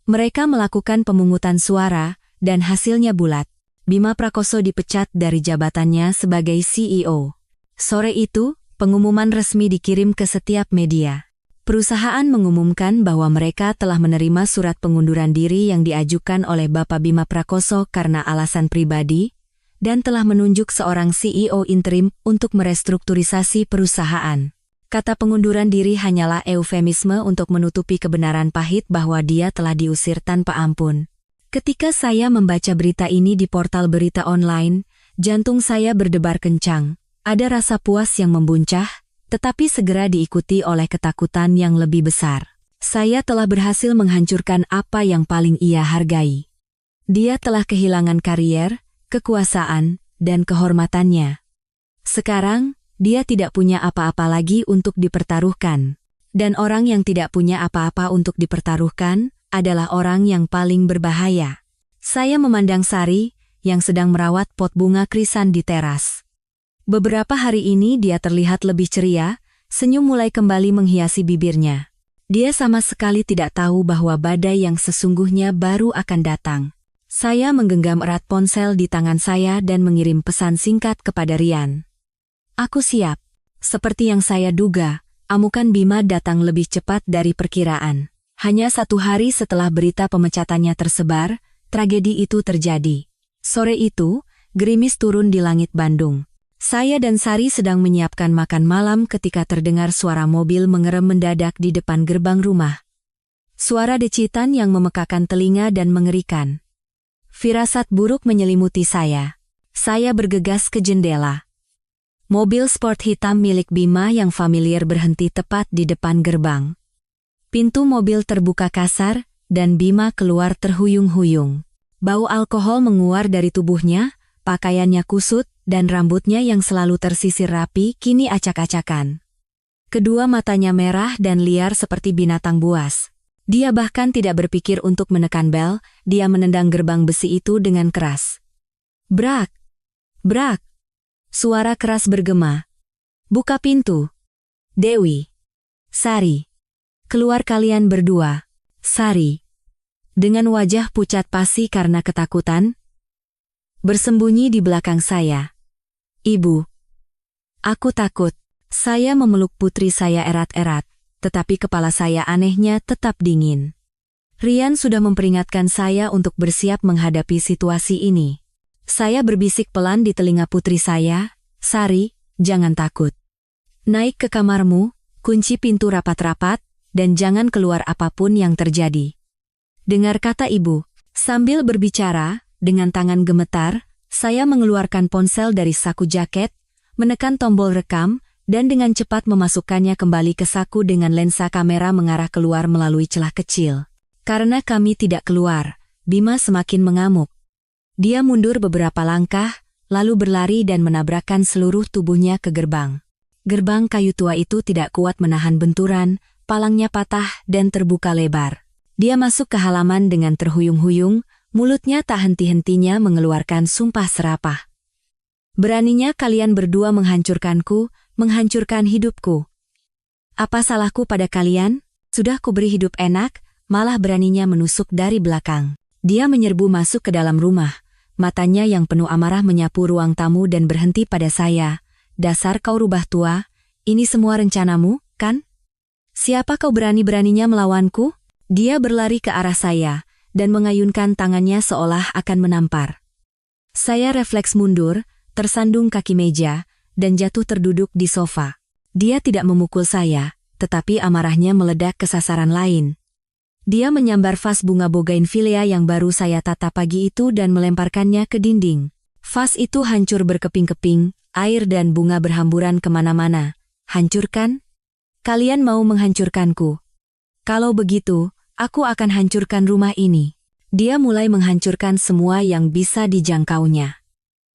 Mereka melakukan pemungutan suara, dan hasilnya bulat. Bima Prakoso dipecat dari jabatannya sebagai CEO. Sore itu, pengumuman resmi dikirim ke setiap media. Perusahaan mengumumkan bahwa mereka telah menerima surat pengunduran diri yang diajukan oleh Bapak Bima Prakoso karena alasan pribadi, dan telah menunjuk seorang CEO interim untuk merestrukturisasi perusahaan. Kata pengunduran diri hanyalah eufemisme untuk menutupi kebenaran pahit bahwa dia telah diusir tanpa ampun. Ketika saya membaca berita ini di portal berita online, jantung saya berdebar kencang. Ada rasa puas yang membuncah, tetapi segera diikuti oleh ketakutan yang lebih besar. Saya telah berhasil menghancurkan apa yang paling ia hargai. Dia telah kehilangan karier, kekuasaan, dan kehormatannya. Sekarang, dia tidak punya apa-apa lagi untuk dipertaruhkan. Dan orang yang tidak punya apa-apa untuk dipertaruhkan adalah orang yang paling berbahaya. Saya memandang Sari, yang sedang merawat pot bunga krisan di teras. Beberapa hari ini dia terlihat lebih ceria, senyum mulai kembali menghiasi bibirnya. Dia sama sekali tidak tahu bahwa badai yang sesungguhnya baru akan datang. Saya menggenggam erat ponsel di tangan saya dan mengirim pesan singkat kepada Rian. Aku siap. Seperti yang saya duga, amukan Bima datang lebih cepat dari perkiraan. Hanya 1 hari setelah berita pemecatannya tersebar, tragedi itu terjadi. Sore itu, gerimis turun di langit Bandung. Saya dan Sari sedang menyiapkan makan malam ketika terdengar suara mobil mengerem mendadak di depan gerbang rumah. Suara decitan yang memekakan telinga dan mengerikan. Firasat buruk menyelimuti saya. Saya bergegas ke jendela. Mobil sport hitam milik Bima yang familiar berhenti tepat di depan gerbang. Pintu mobil terbuka kasar, dan Bima keluar terhuyung-huyung. Bau alkohol menguar dari tubuhnya, pakaiannya kusut, dan rambutnya yang selalu tersisir rapi kini acak-acakan. Kedua matanya merah dan liar seperti binatang buas. Dia bahkan tidak berpikir untuk menekan bel, dia menendang gerbang besi itu dengan keras. Brak! Brak! Suara keras bergema. Buka pintu. Dewi. Sari. Keluar kalian berdua. Sari. Dengan wajah pucat pasi karena ketakutan, bersembunyi di belakang saya. Ibu. Aku takut. Saya memeluk putri saya erat-erat. Tetapi kepala saya anehnya tetap dingin. Rian sudah memperingatkan saya untuk bersiap menghadapi situasi ini. Saya berbisik pelan di telinga putri saya, Sari, jangan takut. Naik ke kamarmu, kunci pintu rapat-rapat, dan jangan keluar apapun yang terjadi. Dengar kata ibu. Sambil berbicara, dengan tangan gemetar, saya mengeluarkan ponsel dari saku jaket, menekan tombol rekam, dan dengan cepat memasukkannya kembali ke saku dengan lensa kamera mengarah keluar melalui celah kecil. Karena kami tidak keluar, Bima semakin mengamuk. Dia mundur beberapa langkah, lalu berlari dan menabrakkan seluruh tubuhnya ke gerbang. Gerbang kayu tua itu tidak kuat menahan benturan, palangnya patah dan terbuka lebar. Dia masuk ke halaman dengan terhuyung-huyung, mulutnya tak henti-hentinya mengeluarkan sumpah serapah. Beraninya kalian berdua menghancurkanku, menghancurkan hidupku. Apa salahku pada kalian? Sudah kuberi hidup enak, malah beraninya menusuk dari belakang. Dia menyerbu masuk ke dalam rumah. Matanya yang penuh amarah menyapu ruang tamu dan berhenti pada saya. Dasar kau rubah tua, ini semua rencanamu, kan? Siapa kau berani-beraninya melawanku? Dia berlari ke arah saya, dan mengayunkan tangannya seolah akan menampar. Saya refleks mundur, tersandung kaki meja, dan jatuh terduduk di sofa. Dia tidak memukul saya, tetapi amarahnya meledak ke sasaran lain. Dia menyambar vas bunga bougainvillea yang baru saya tata pagi itu dan melemparkannya ke dinding. Vas itu hancur berkeping-keping, air dan bunga berhamburan kemana-mana. Hancurkan? Kalian mau menghancurkanku? Kalau begitu, aku akan hancurkan rumah ini. Dia mulai menghancurkan semua yang bisa dijangkaunya.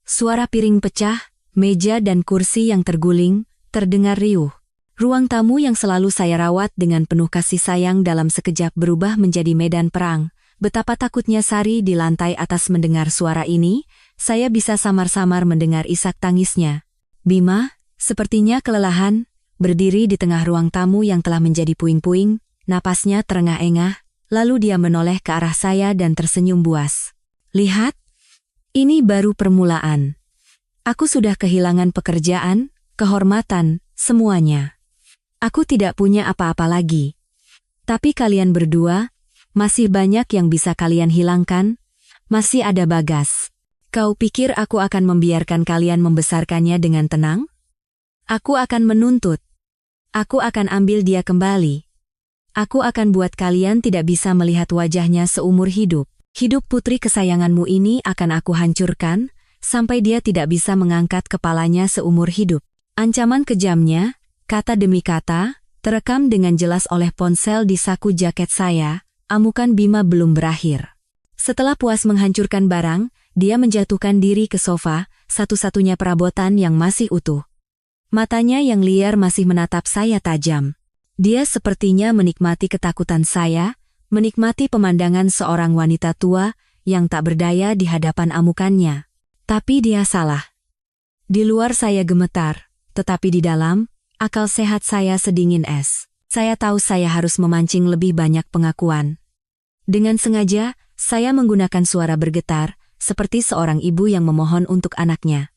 Suara piring pecah, meja dan kursi yang terguling, terdengar riuh. Ruang tamu yang selalu saya rawat dengan penuh kasih sayang dalam sekejap berubah menjadi medan perang. Betapa takutnya Sari di lantai atas mendengar suara ini, saya bisa samar-samar mendengar isak tangisnya. Bima, sepertinya kelelahan, berdiri di tengah ruang tamu yang telah menjadi puing-puing, napasnya terengah-engah, lalu dia menoleh ke arah saya dan tersenyum buas. Lihat, ini baru permulaan. Aku sudah kehilangan pekerjaan, kehormatan, semuanya. Aku tidak punya apa-apa lagi. Tapi kalian berdua, masih banyak yang bisa kalian hilangkan, masih ada Bagas. Kau pikir aku akan membiarkan kalian membesarkannya dengan tenang? Aku akan menuntut. Aku akan ambil dia kembali. Aku akan buat kalian tidak bisa melihat wajahnya seumur hidup. Hidup putri kesayanganmu ini akan aku hancurkan, sampai dia tidak bisa mengangkat kepalanya seumur hidup. Ancaman kejamnya, kata demi kata, terekam dengan jelas oleh ponsel di saku jaket saya. Amukan Bima belum berakhir. Setelah puas menghancurkan barang, dia menjatuhkan diri ke sofa, satu-satunya perabotan yang masih utuh. Matanya yang liar masih menatap saya tajam. Dia sepertinya menikmati ketakutan saya, menikmati pemandangan seorang wanita tua yang tak berdaya di hadapan amukannya. Tapi dia salah. Di luar saya gemetar, tetapi di dalam, akal sehat saya sedingin es. Saya tahu saya harus memancing lebih banyak pengakuan. Dengan sengaja, saya menggunakan suara bergetar, seperti seorang ibu yang memohon untuk anaknya.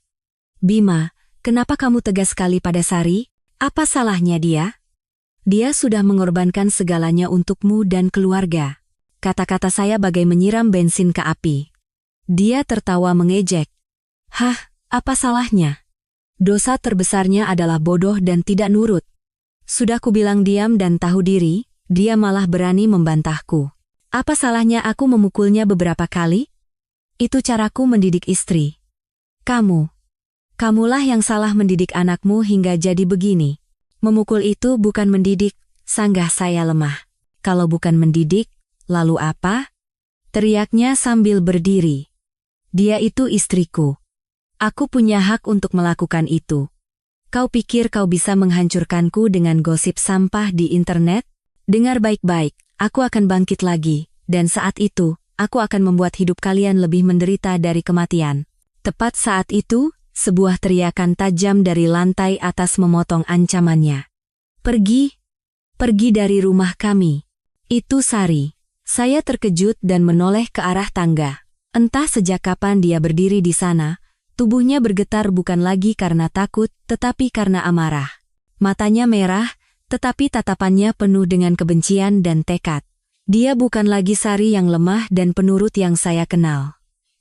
Bima, kenapa kamu tegas sekali pada Sari? Apa salahnya dia? Dia sudah mengorbankan segalanya untukmu dan keluarga. Kata-kata saya bagai menyiram bensin ke api. Dia tertawa mengejek. Hah, apa salahnya? Dosa terbesarnya adalah bodoh dan tidak nurut. Sudah kubilang diam dan tahu diri, dia malah berani membantahku. Apa salahnya aku memukulnya beberapa kali? Itu caraku mendidik istri. Kamulah yang salah mendidik anakmu hingga jadi begini. Memukul itu bukan mendidik, sanggah saya lemah. Kalau bukan mendidik, lalu apa? Teriaknya sambil berdiri. Dia itu istriku. Aku punya hak untuk melakukan itu. Kau pikir kau bisa menghancurkanku dengan gosip sampah di internet? Dengar baik-baik, aku akan bangkit lagi, dan saat itu, aku akan membuat hidup kalian lebih menderita dari kematian. Tepat saat itu, sebuah teriakan tajam dari lantai atas memotong ancamannya. Pergi dari rumah kami. Itu Sari. Saya terkejut dan menoleh ke arah tangga. Entah sejak kapan dia berdiri di sana, tubuhnya bergetar bukan lagi karena takut, tetapi karena amarah. Matanya merah, tetapi tatapannya penuh dengan kebencian dan tekad. Dia bukan lagi Sari yang lemah dan penurut yang saya kenal.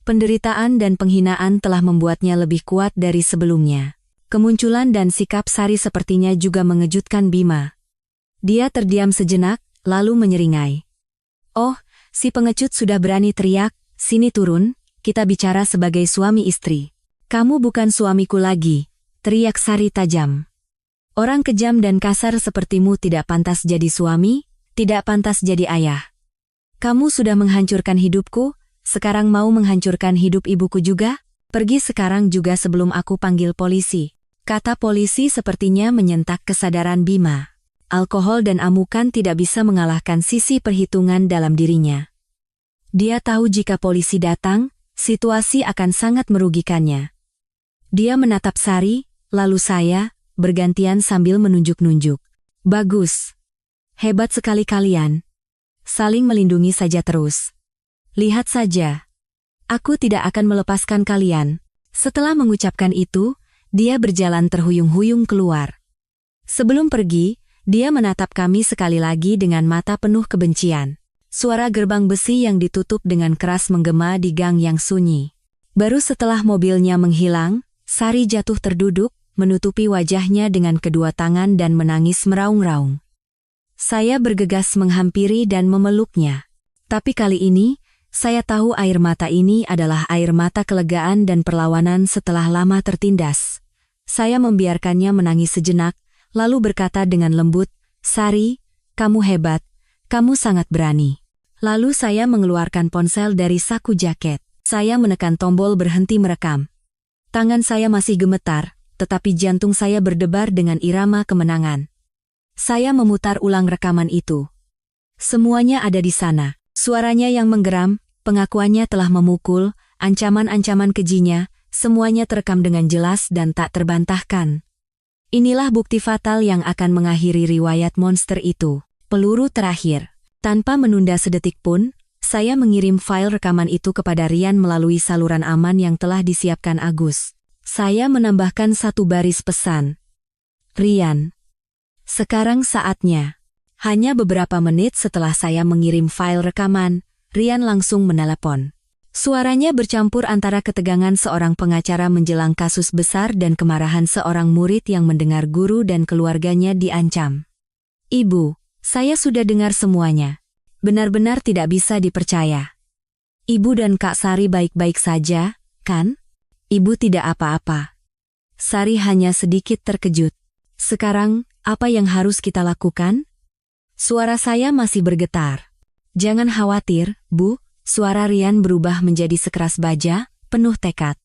Penderitaan dan penghinaan telah membuatnya lebih kuat dari sebelumnya. Kemunculan dan sikap Sari sepertinya juga mengejutkan Bima. Dia terdiam sejenak, lalu menyeringai. Oh, si pengecut sudah berani teriak, sini turun, kita bicara sebagai suami istri. Kamu bukan suamiku lagi, teriak Sari tajam. Orang kejam dan kasar sepertimu tidak pantas jadi suami, tidak pantas jadi ayah. Kamu sudah menghancurkan hidupku, sekarang mau menghancurkan hidup ibuku juga? Pergi sekarang juga sebelum aku panggil polisi. Kata polisi sepertinya menyentak kesadaran Bima. Alkohol dan amukan tidak bisa mengalahkan sisi perhitungan dalam dirinya. Dia tahu jika polisi datang, situasi akan sangat merugikannya. Dia menatap Sari, lalu saya, bergantian sambil menunjuk-nunjuk. Bagus. Hebat sekali kalian. Saling melindungi saja terus. Lihat saja. Aku tidak akan melepaskan kalian. Setelah mengucapkan itu, dia berjalan terhuyung-huyung keluar. Sebelum pergi, dia menatap kami sekali lagi dengan mata penuh kebencian. Suara gerbang besi yang ditutup dengan keras menggema di gang yang sunyi. Baru setelah mobilnya menghilang, Sari jatuh terduduk, menutupi wajahnya dengan kedua tangan dan menangis meraung-raung. Saya bergegas menghampiri dan memeluknya. Tapi kali ini, saya tahu air mata ini adalah air mata kelegaan dan perlawanan setelah lama tertindas. Saya membiarkannya menangis sejenak, lalu berkata dengan lembut, Sari, kamu hebat, kamu sangat berani. Lalu saya mengeluarkan ponsel dari saku jaket. Saya menekan tombol berhenti merekam. Tangan saya masih gemetar, tetapi jantung saya berdebar dengan irama kemenangan. Saya memutar ulang rekaman itu. Semuanya ada di sana. Suaranya yang menggeram, pengakuannya telah memukul, ancaman-ancaman kejinya, semuanya terekam dengan jelas dan tak terbantahkan. Inilah bukti fatal yang akan mengakhiri riwayat monster itu. Peluru terakhir. Tanpa menunda sedetik pun, saya mengirim file rekaman itu kepada Rian melalui saluran aman yang telah disiapkan Agus. Saya menambahkan satu baris pesan. Rian, Sekarang saatnya. Hanya beberapa menit setelah saya mengirim file rekaman, Rian langsung menelepon. Suaranya bercampur antara ketegangan seorang pengacara menjelang kasus besar dan kemarahan seorang murid yang mendengar guru dan keluarganya diancam. "Ibu, saya sudah dengar semuanya. Benar-benar tidak bisa dipercaya. Ibu dan Kak Sari baik-baik saja, kan? Ibu tidak apa-apa." Sari hanya sedikit terkejut. "Sekarang, apa yang harus kita lakukan?" Suara saya masih bergetar. "Jangan khawatir, Bu." Suara Rian berubah menjadi sekeras baja, penuh tekad.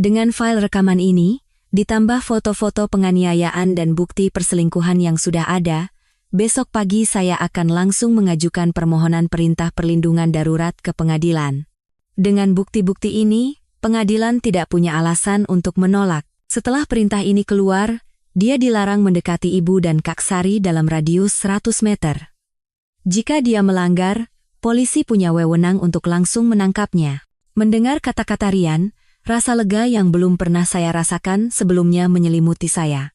"Dengan file rekaman ini, ditambah foto-foto penganiayaan dan bukti perselingkuhan yang sudah ada, besok pagi saya akan langsung mengajukan permohonan perintah perlindungan darurat ke pengadilan. Dengan bukti-bukti ini, pengadilan tidak punya alasan untuk menolak. Setelah perintah ini keluar, dia dilarang mendekati ibu dan Kak Sari dalam radius 100 meter. Jika dia melanggar, polisi punya wewenang untuk langsung menangkapnya." Mendengar kata-kata Rian, rasa lega yang belum pernah saya rasakan sebelumnya menyelimuti saya.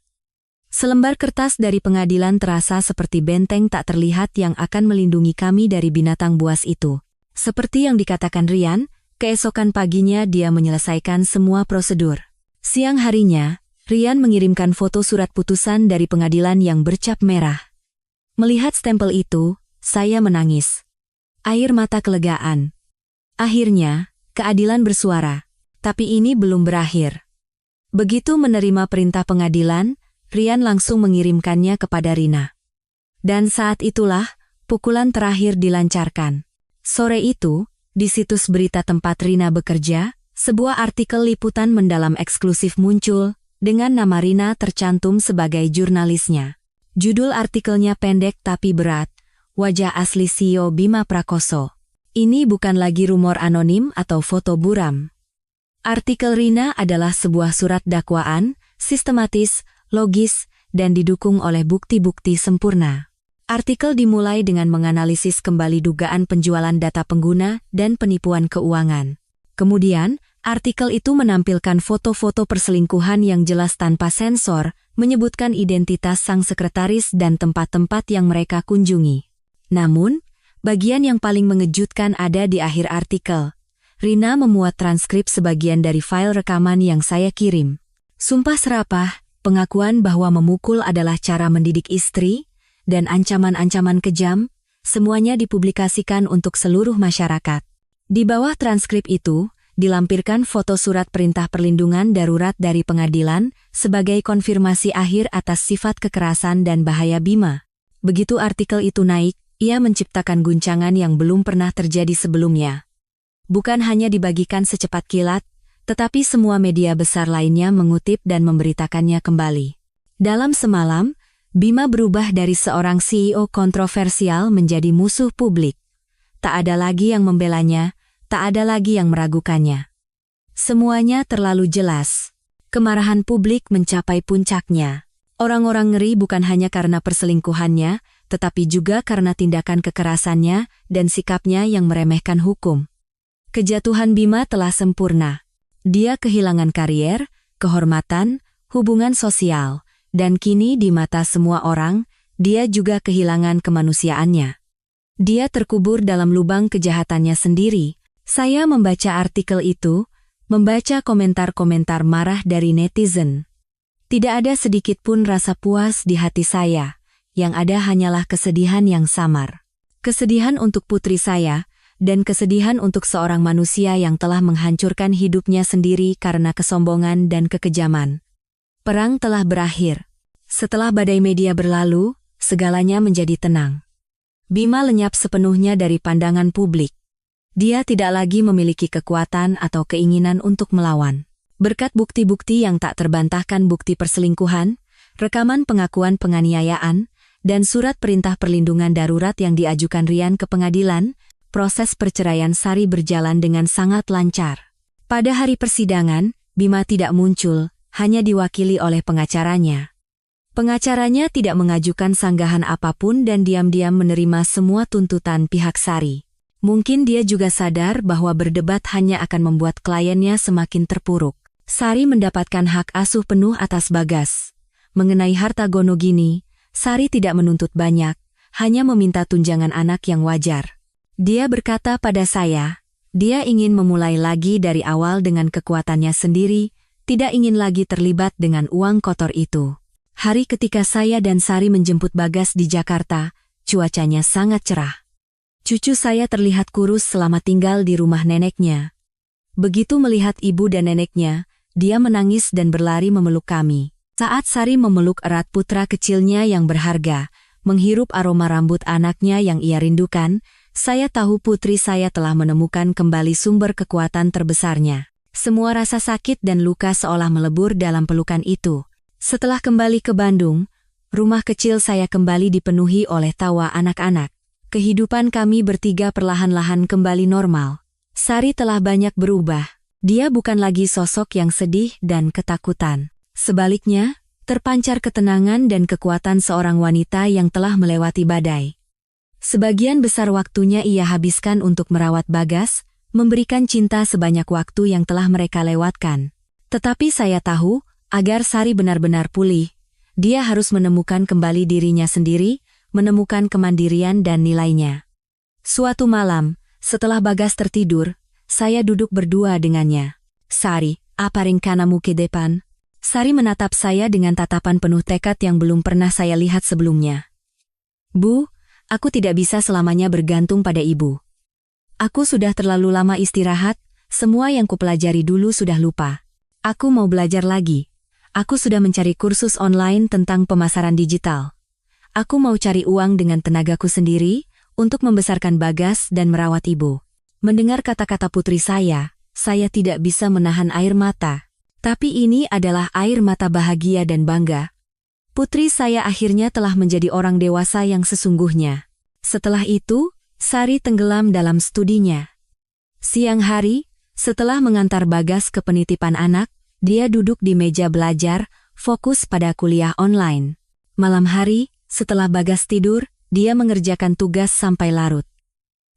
Selembar kertas dari pengadilan terasa seperti benteng tak terlihat yang akan melindungi kami dari binatang buas itu. Seperti yang dikatakan Rian, keesokan paginya dia menyelesaikan semua prosedur. Siang harinya, Rian mengirimkan foto surat putusan dari pengadilan yang bercap merah. Melihat stempel itu, saya menangis. Air mata kelegaan. Akhirnya, keadilan bersuara. Tapi ini belum berakhir. Begitu menerima perintah pengadilan, Rian langsung mengirimkannya kepada Rina. Dan saat itulah, pukulan terakhir dilancarkan. Sore itu, di situs berita tempat Rina bekerja, sebuah artikel liputan mendalam eksklusif muncul, dengan nama Rina tercantum sebagai jurnalisnya. Judul artikelnya pendek tapi berat, "Wajah asli CEO Bima Prakoso." Ini bukan lagi rumor anonim atau foto buram. Artikel Rina adalah sebuah surat dakwaan, sistematis, logis, dan didukung oleh bukti-bukti sempurna. Artikel dimulai dengan menganalisis kembali dugaan penjualan data pengguna dan penipuan keuangan. Kemudian, artikel itu menampilkan foto-foto perselingkuhan yang jelas tanpa sensor, menyebutkan identitas sang sekretaris dan tempat-tempat yang mereka kunjungi. Namun, bagian yang paling mengejutkan ada di akhir artikel. Rina memuat transkrip sebagian dari file rekaman yang saya kirim. Sumpah serapah, pengakuan bahwa memukul adalah cara mendidik istri, dan ancaman-ancaman kejam, semuanya dipublikasikan untuk seluruh masyarakat. Di bawah transkrip itu, dilampirkan foto surat perintah perlindungan darurat dari pengadilan sebagai konfirmasi akhir atas sifat kekerasan dan bahaya Bima. Begitu artikel itu naik, ia menciptakan guncangan yang belum pernah terjadi sebelumnya. Bukan hanya dibagikan secepat kilat, tetapi semua media besar lainnya mengutip dan memberitakannya kembali. Dalam semalam, Bima berubah dari seorang CEO kontroversial menjadi musuh publik. Tak ada lagi yang membelanya, tak ada lagi yang meragukannya. Semuanya terlalu jelas. Kemarahan publik mencapai puncaknya. Orang-orang ngeri bukan hanya karena perselingkuhannya, tetapi juga karena tindakan kekerasannya dan sikapnya yang meremehkan hukum. Kejatuhan Bima telah sempurna. Dia kehilangan karier, kehormatan, hubungan sosial, dan kini di mata semua orang, dia juga kehilangan kemanusiaannya. Dia terkubur dalam lubang kejahatannya sendiri. Saya membaca artikel itu, membaca komentar-komentar marah dari netizen. Tidak ada sedikit pun rasa puas di hati saya. Yang ada hanyalah kesedihan yang samar. Kesedihan untuk putri saya, dan kesedihan untuk seorang manusia yang telah menghancurkan hidupnya sendiri karena kesombongan dan kekejaman. Perang telah berakhir. Setelah badai media berlalu, segalanya menjadi tenang. Bima lenyap sepenuhnya dari pandangan publik. Dia tidak lagi memiliki kekuatan atau keinginan untuk melawan. Berkat bukti-bukti yang tak terbantahkan, bukti perselingkuhan, rekaman pengakuan penganiayaan, dan surat perintah perlindungan darurat yang diajukan Rian ke pengadilan, proses perceraian Sari berjalan dengan sangat lancar. Pada hari persidangan, Bima tidak muncul, hanya diwakili oleh pengacaranya. Pengacaranya tidak mengajukan sanggahan apapun dan diam-diam menerima semua tuntutan pihak Sari. Mungkin dia juga sadar bahwa berdebat hanya akan membuat kliennya semakin terpuruk. Sari mendapatkan hak asuh penuh atas Bagas. Mengenai harta Gonogini, Sari tidak menuntut banyak, hanya meminta tunjangan anak yang wajar. Dia berkata pada saya, dia ingin memulai lagi dari awal dengan kekuatannya sendiri, tidak ingin lagi terlibat dengan uang kotor itu. Hari ketika saya dan Sari menjemput Bagas di Jakarta, cuacanya sangat cerah. Cucu saya terlihat kurus selama tinggal di rumah neneknya. Begitu melihat ibu dan neneknya, dia menangis dan berlari memeluk kami. Saat Sari memeluk erat putra kecilnya yang berharga, menghirup aroma rambut anaknya yang ia rindukan, saya tahu putri saya telah menemukan kembali sumber kekuatan terbesarnya. Semua rasa sakit dan luka seolah melebur dalam pelukan itu. Setelah kembali ke Bandung, rumah kecil saya kembali dipenuhi oleh tawa anak-anak. Kehidupan kami bertiga perlahan-lahan kembali normal. Sari telah banyak berubah. Dia bukan lagi sosok yang sedih dan ketakutan. Sebaliknya, terpancar ketenangan dan kekuatan seorang wanita yang telah melewati badai. Sebagian besar waktunya ia habiskan untuk merawat Bagas, memberikan cinta sebanyak waktu yang telah mereka lewatkan. Tetapi saya tahu, agar Sari benar-benar pulih, dia harus menemukan kembali dirinya sendiri, menemukan kemandirian dan nilainya. Suatu malam, setelah Bagas tertidur, saya duduk berdua dengannya. Sari, apa rencanamu ke depan? Sari menatap saya dengan tatapan penuh tekad yang belum pernah saya lihat sebelumnya. Bu, aku tidak bisa selamanya bergantung pada ibu. Aku sudah terlalu lama istirahat, semua yang kupelajari dulu sudah lupa. Aku mau belajar lagi. Aku sudah mencari kursus online tentang pemasaran digital. Aku mau cari uang dengan tenagaku sendiri, untuk membesarkan Bagas dan merawat ibu. Mendengar kata-kata putri saya tidak bisa menahan air mata. Tapi ini adalah air mata bahagia dan bangga. Putri saya akhirnya telah menjadi orang dewasa yang sesungguhnya. Setelah itu, Sari tenggelam dalam studinya. Siang hari, setelah mengantar Bagas ke penitipan anak, dia duduk di meja belajar, fokus pada kuliah online. Malam hari, setelah Bagas tidur, dia mengerjakan tugas sampai larut.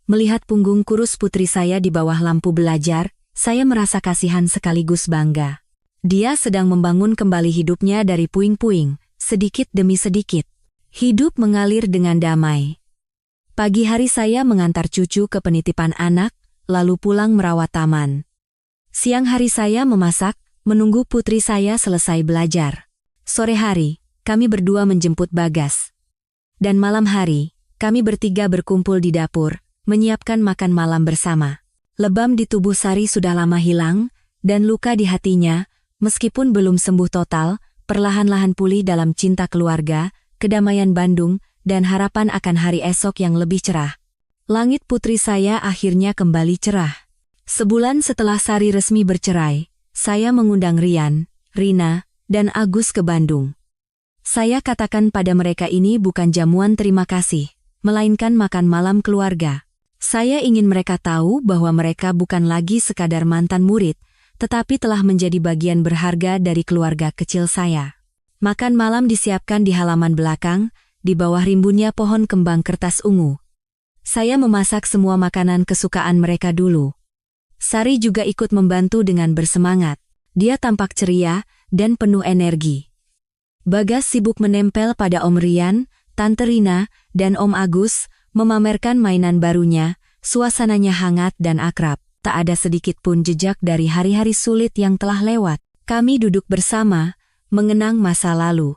Melihat punggung kurus putri saya di bawah lampu belajar, saya merasa kasihan sekaligus bangga. Dia sedang membangun kembali hidupnya dari puing-puing, sedikit demi sedikit. Hidup mengalir dengan damai. Pagi hari saya mengantar cucu ke penitipan anak, lalu pulang merawat taman. Siang hari saya memasak, menunggu putri saya selesai belajar. Sore hari, kami berdua menjemput Bagas. Dan malam hari, kami bertiga berkumpul di dapur, menyiapkan makan malam bersama. Lebam di tubuh Sari sudah lama hilang, dan luka di hatinya, meskipun belum sembuh total, perlahan-lahan pulih dalam cinta keluarga, kedamaian Bandung, dan harapan akan hari esok yang lebih cerah. Langit putri saya akhirnya kembali cerah. Sebulan setelah Sari resmi bercerai, saya mengundang Rian, Rina, dan Agus ke Bandung. Saya katakan pada mereka ini bukan jamuan terima kasih, melainkan makan malam keluarga. Saya ingin mereka tahu bahwa mereka bukan lagi sekadar mantan murid, tetapi telah menjadi bagian berharga dari keluarga kecil saya. Makan malam disiapkan di halaman belakang, di bawah rimbunnya pohon kembang kertas ungu. Saya memasak semua makanan kesukaan mereka dulu. Sari juga ikut membantu dengan bersemangat. Dia tampak ceria dan penuh energi. Bagas sibuk menempel pada Om Rian, Tante Rina, dan Om Agus, memamerkan mainan barunya, suasananya hangat dan akrab. Tak ada sedikit pun jejak dari hari-hari sulit yang telah lewat. Kami duduk bersama, mengenang masa lalu.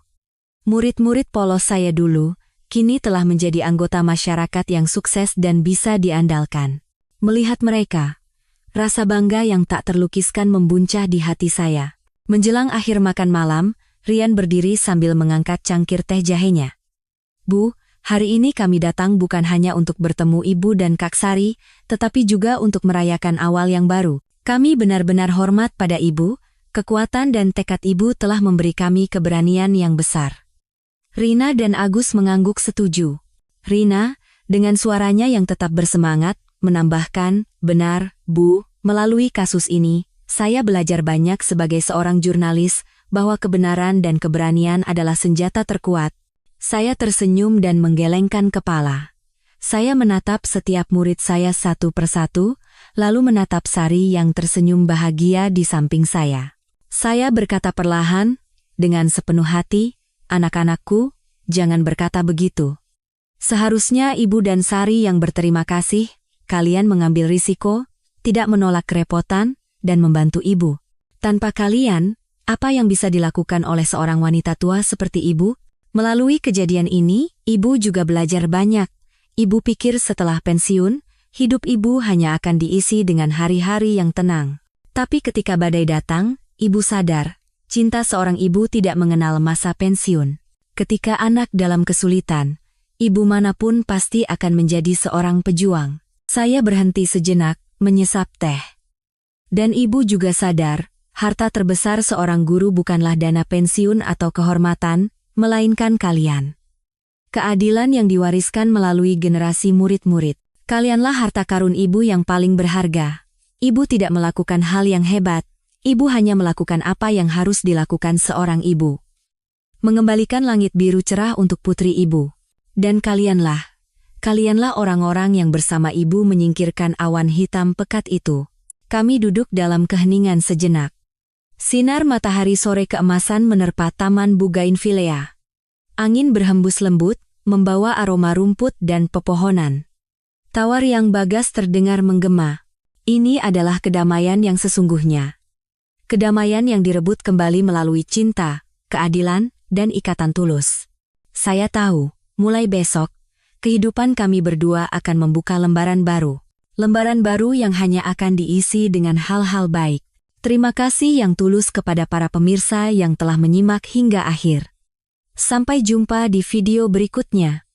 Murid-murid polos saya dulu, kini telah menjadi anggota masyarakat yang sukses dan bisa diandalkan. Melihat mereka, rasa bangga yang tak terlukiskan membuncah di hati saya. Menjelang akhir makan malam, Rian berdiri sambil mengangkat cangkir teh jahenya. Bu, hari ini kami datang bukan hanya untuk bertemu Ibu dan Kak Sari, tetapi juga untuk merayakan awal yang baru. Kami benar-benar hormat pada Ibu, kekuatan dan tekad Ibu telah memberi kami keberanian yang besar. Rina dan Agus mengangguk setuju. Rina, dengan suaranya yang tetap bersemangat, menambahkan, benar, Bu, melalui kasus ini, saya belajar banyak sebagai seorang jurnalis, bahwa kebenaran dan keberanian adalah senjata terkuat. Saya tersenyum dan menggelengkan kepala. Saya menatap setiap murid saya satu persatu, lalu menatap Sari yang tersenyum bahagia di samping saya. Saya berkata perlahan, dengan sepenuh hati, anak-anakku, jangan berkata begitu. Seharusnya Ibu dan Sari yang berterima kasih, kalian mengambil risiko, tidak menolak kerepotan, dan membantu Ibu. Tanpa kalian, apa yang bisa dilakukan oleh seorang wanita tua seperti Ibu? Melalui kejadian ini, Ibu juga belajar banyak. Ibu pikir setelah pensiun, hidup Ibu hanya akan diisi dengan hari-hari yang tenang. Tapi ketika badai datang, Ibu sadar, cinta seorang ibu tidak mengenal masa pensiun. Ketika anak dalam kesulitan, ibu manapun pasti akan menjadi seorang pejuang. Saya berhenti sejenak, menyesap teh. Dan Ibu juga sadar, harta terbesar seorang guru bukanlah dana pensiun atau kehormatan, melainkan kalian. Keadilan yang diwariskan melalui generasi murid-murid. Kalianlah harta karun Ibu yang paling berharga. Ibu tidak melakukan hal yang hebat, Ibu hanya melakukan apa yang harus dilakukan seorang ibu. Mengembalikan langit biru cerah untuk putri Ibu. Dan kalianlah orang-orang yang bersama Ibu menyingkirkan awan hitam pekat itu. Kami duduk dalam keheningan sejenak. Sinar matahari sore keemasan menerpa taman Bougainvillea. Angin berhembus lembut, membawa aroma rumput dan pepohonan. Tawar yang bagas terdengar menggema. Ini adalah kedamaian yang sesungguhnya. Kedamaian yang direbut kembali melalui cinta, keadilan, dan ikatan tulus. Saya tahu, mulai besok, kehidupan kami berdua akan membuka lembaran baru. Lembaran baru yang hanya akan diisi dengan hal-hal baik. Terima kasih yang tulus kepada para pemirsa yang telah menyimak hingga akhir. Sampai jumpa di video berikutnya.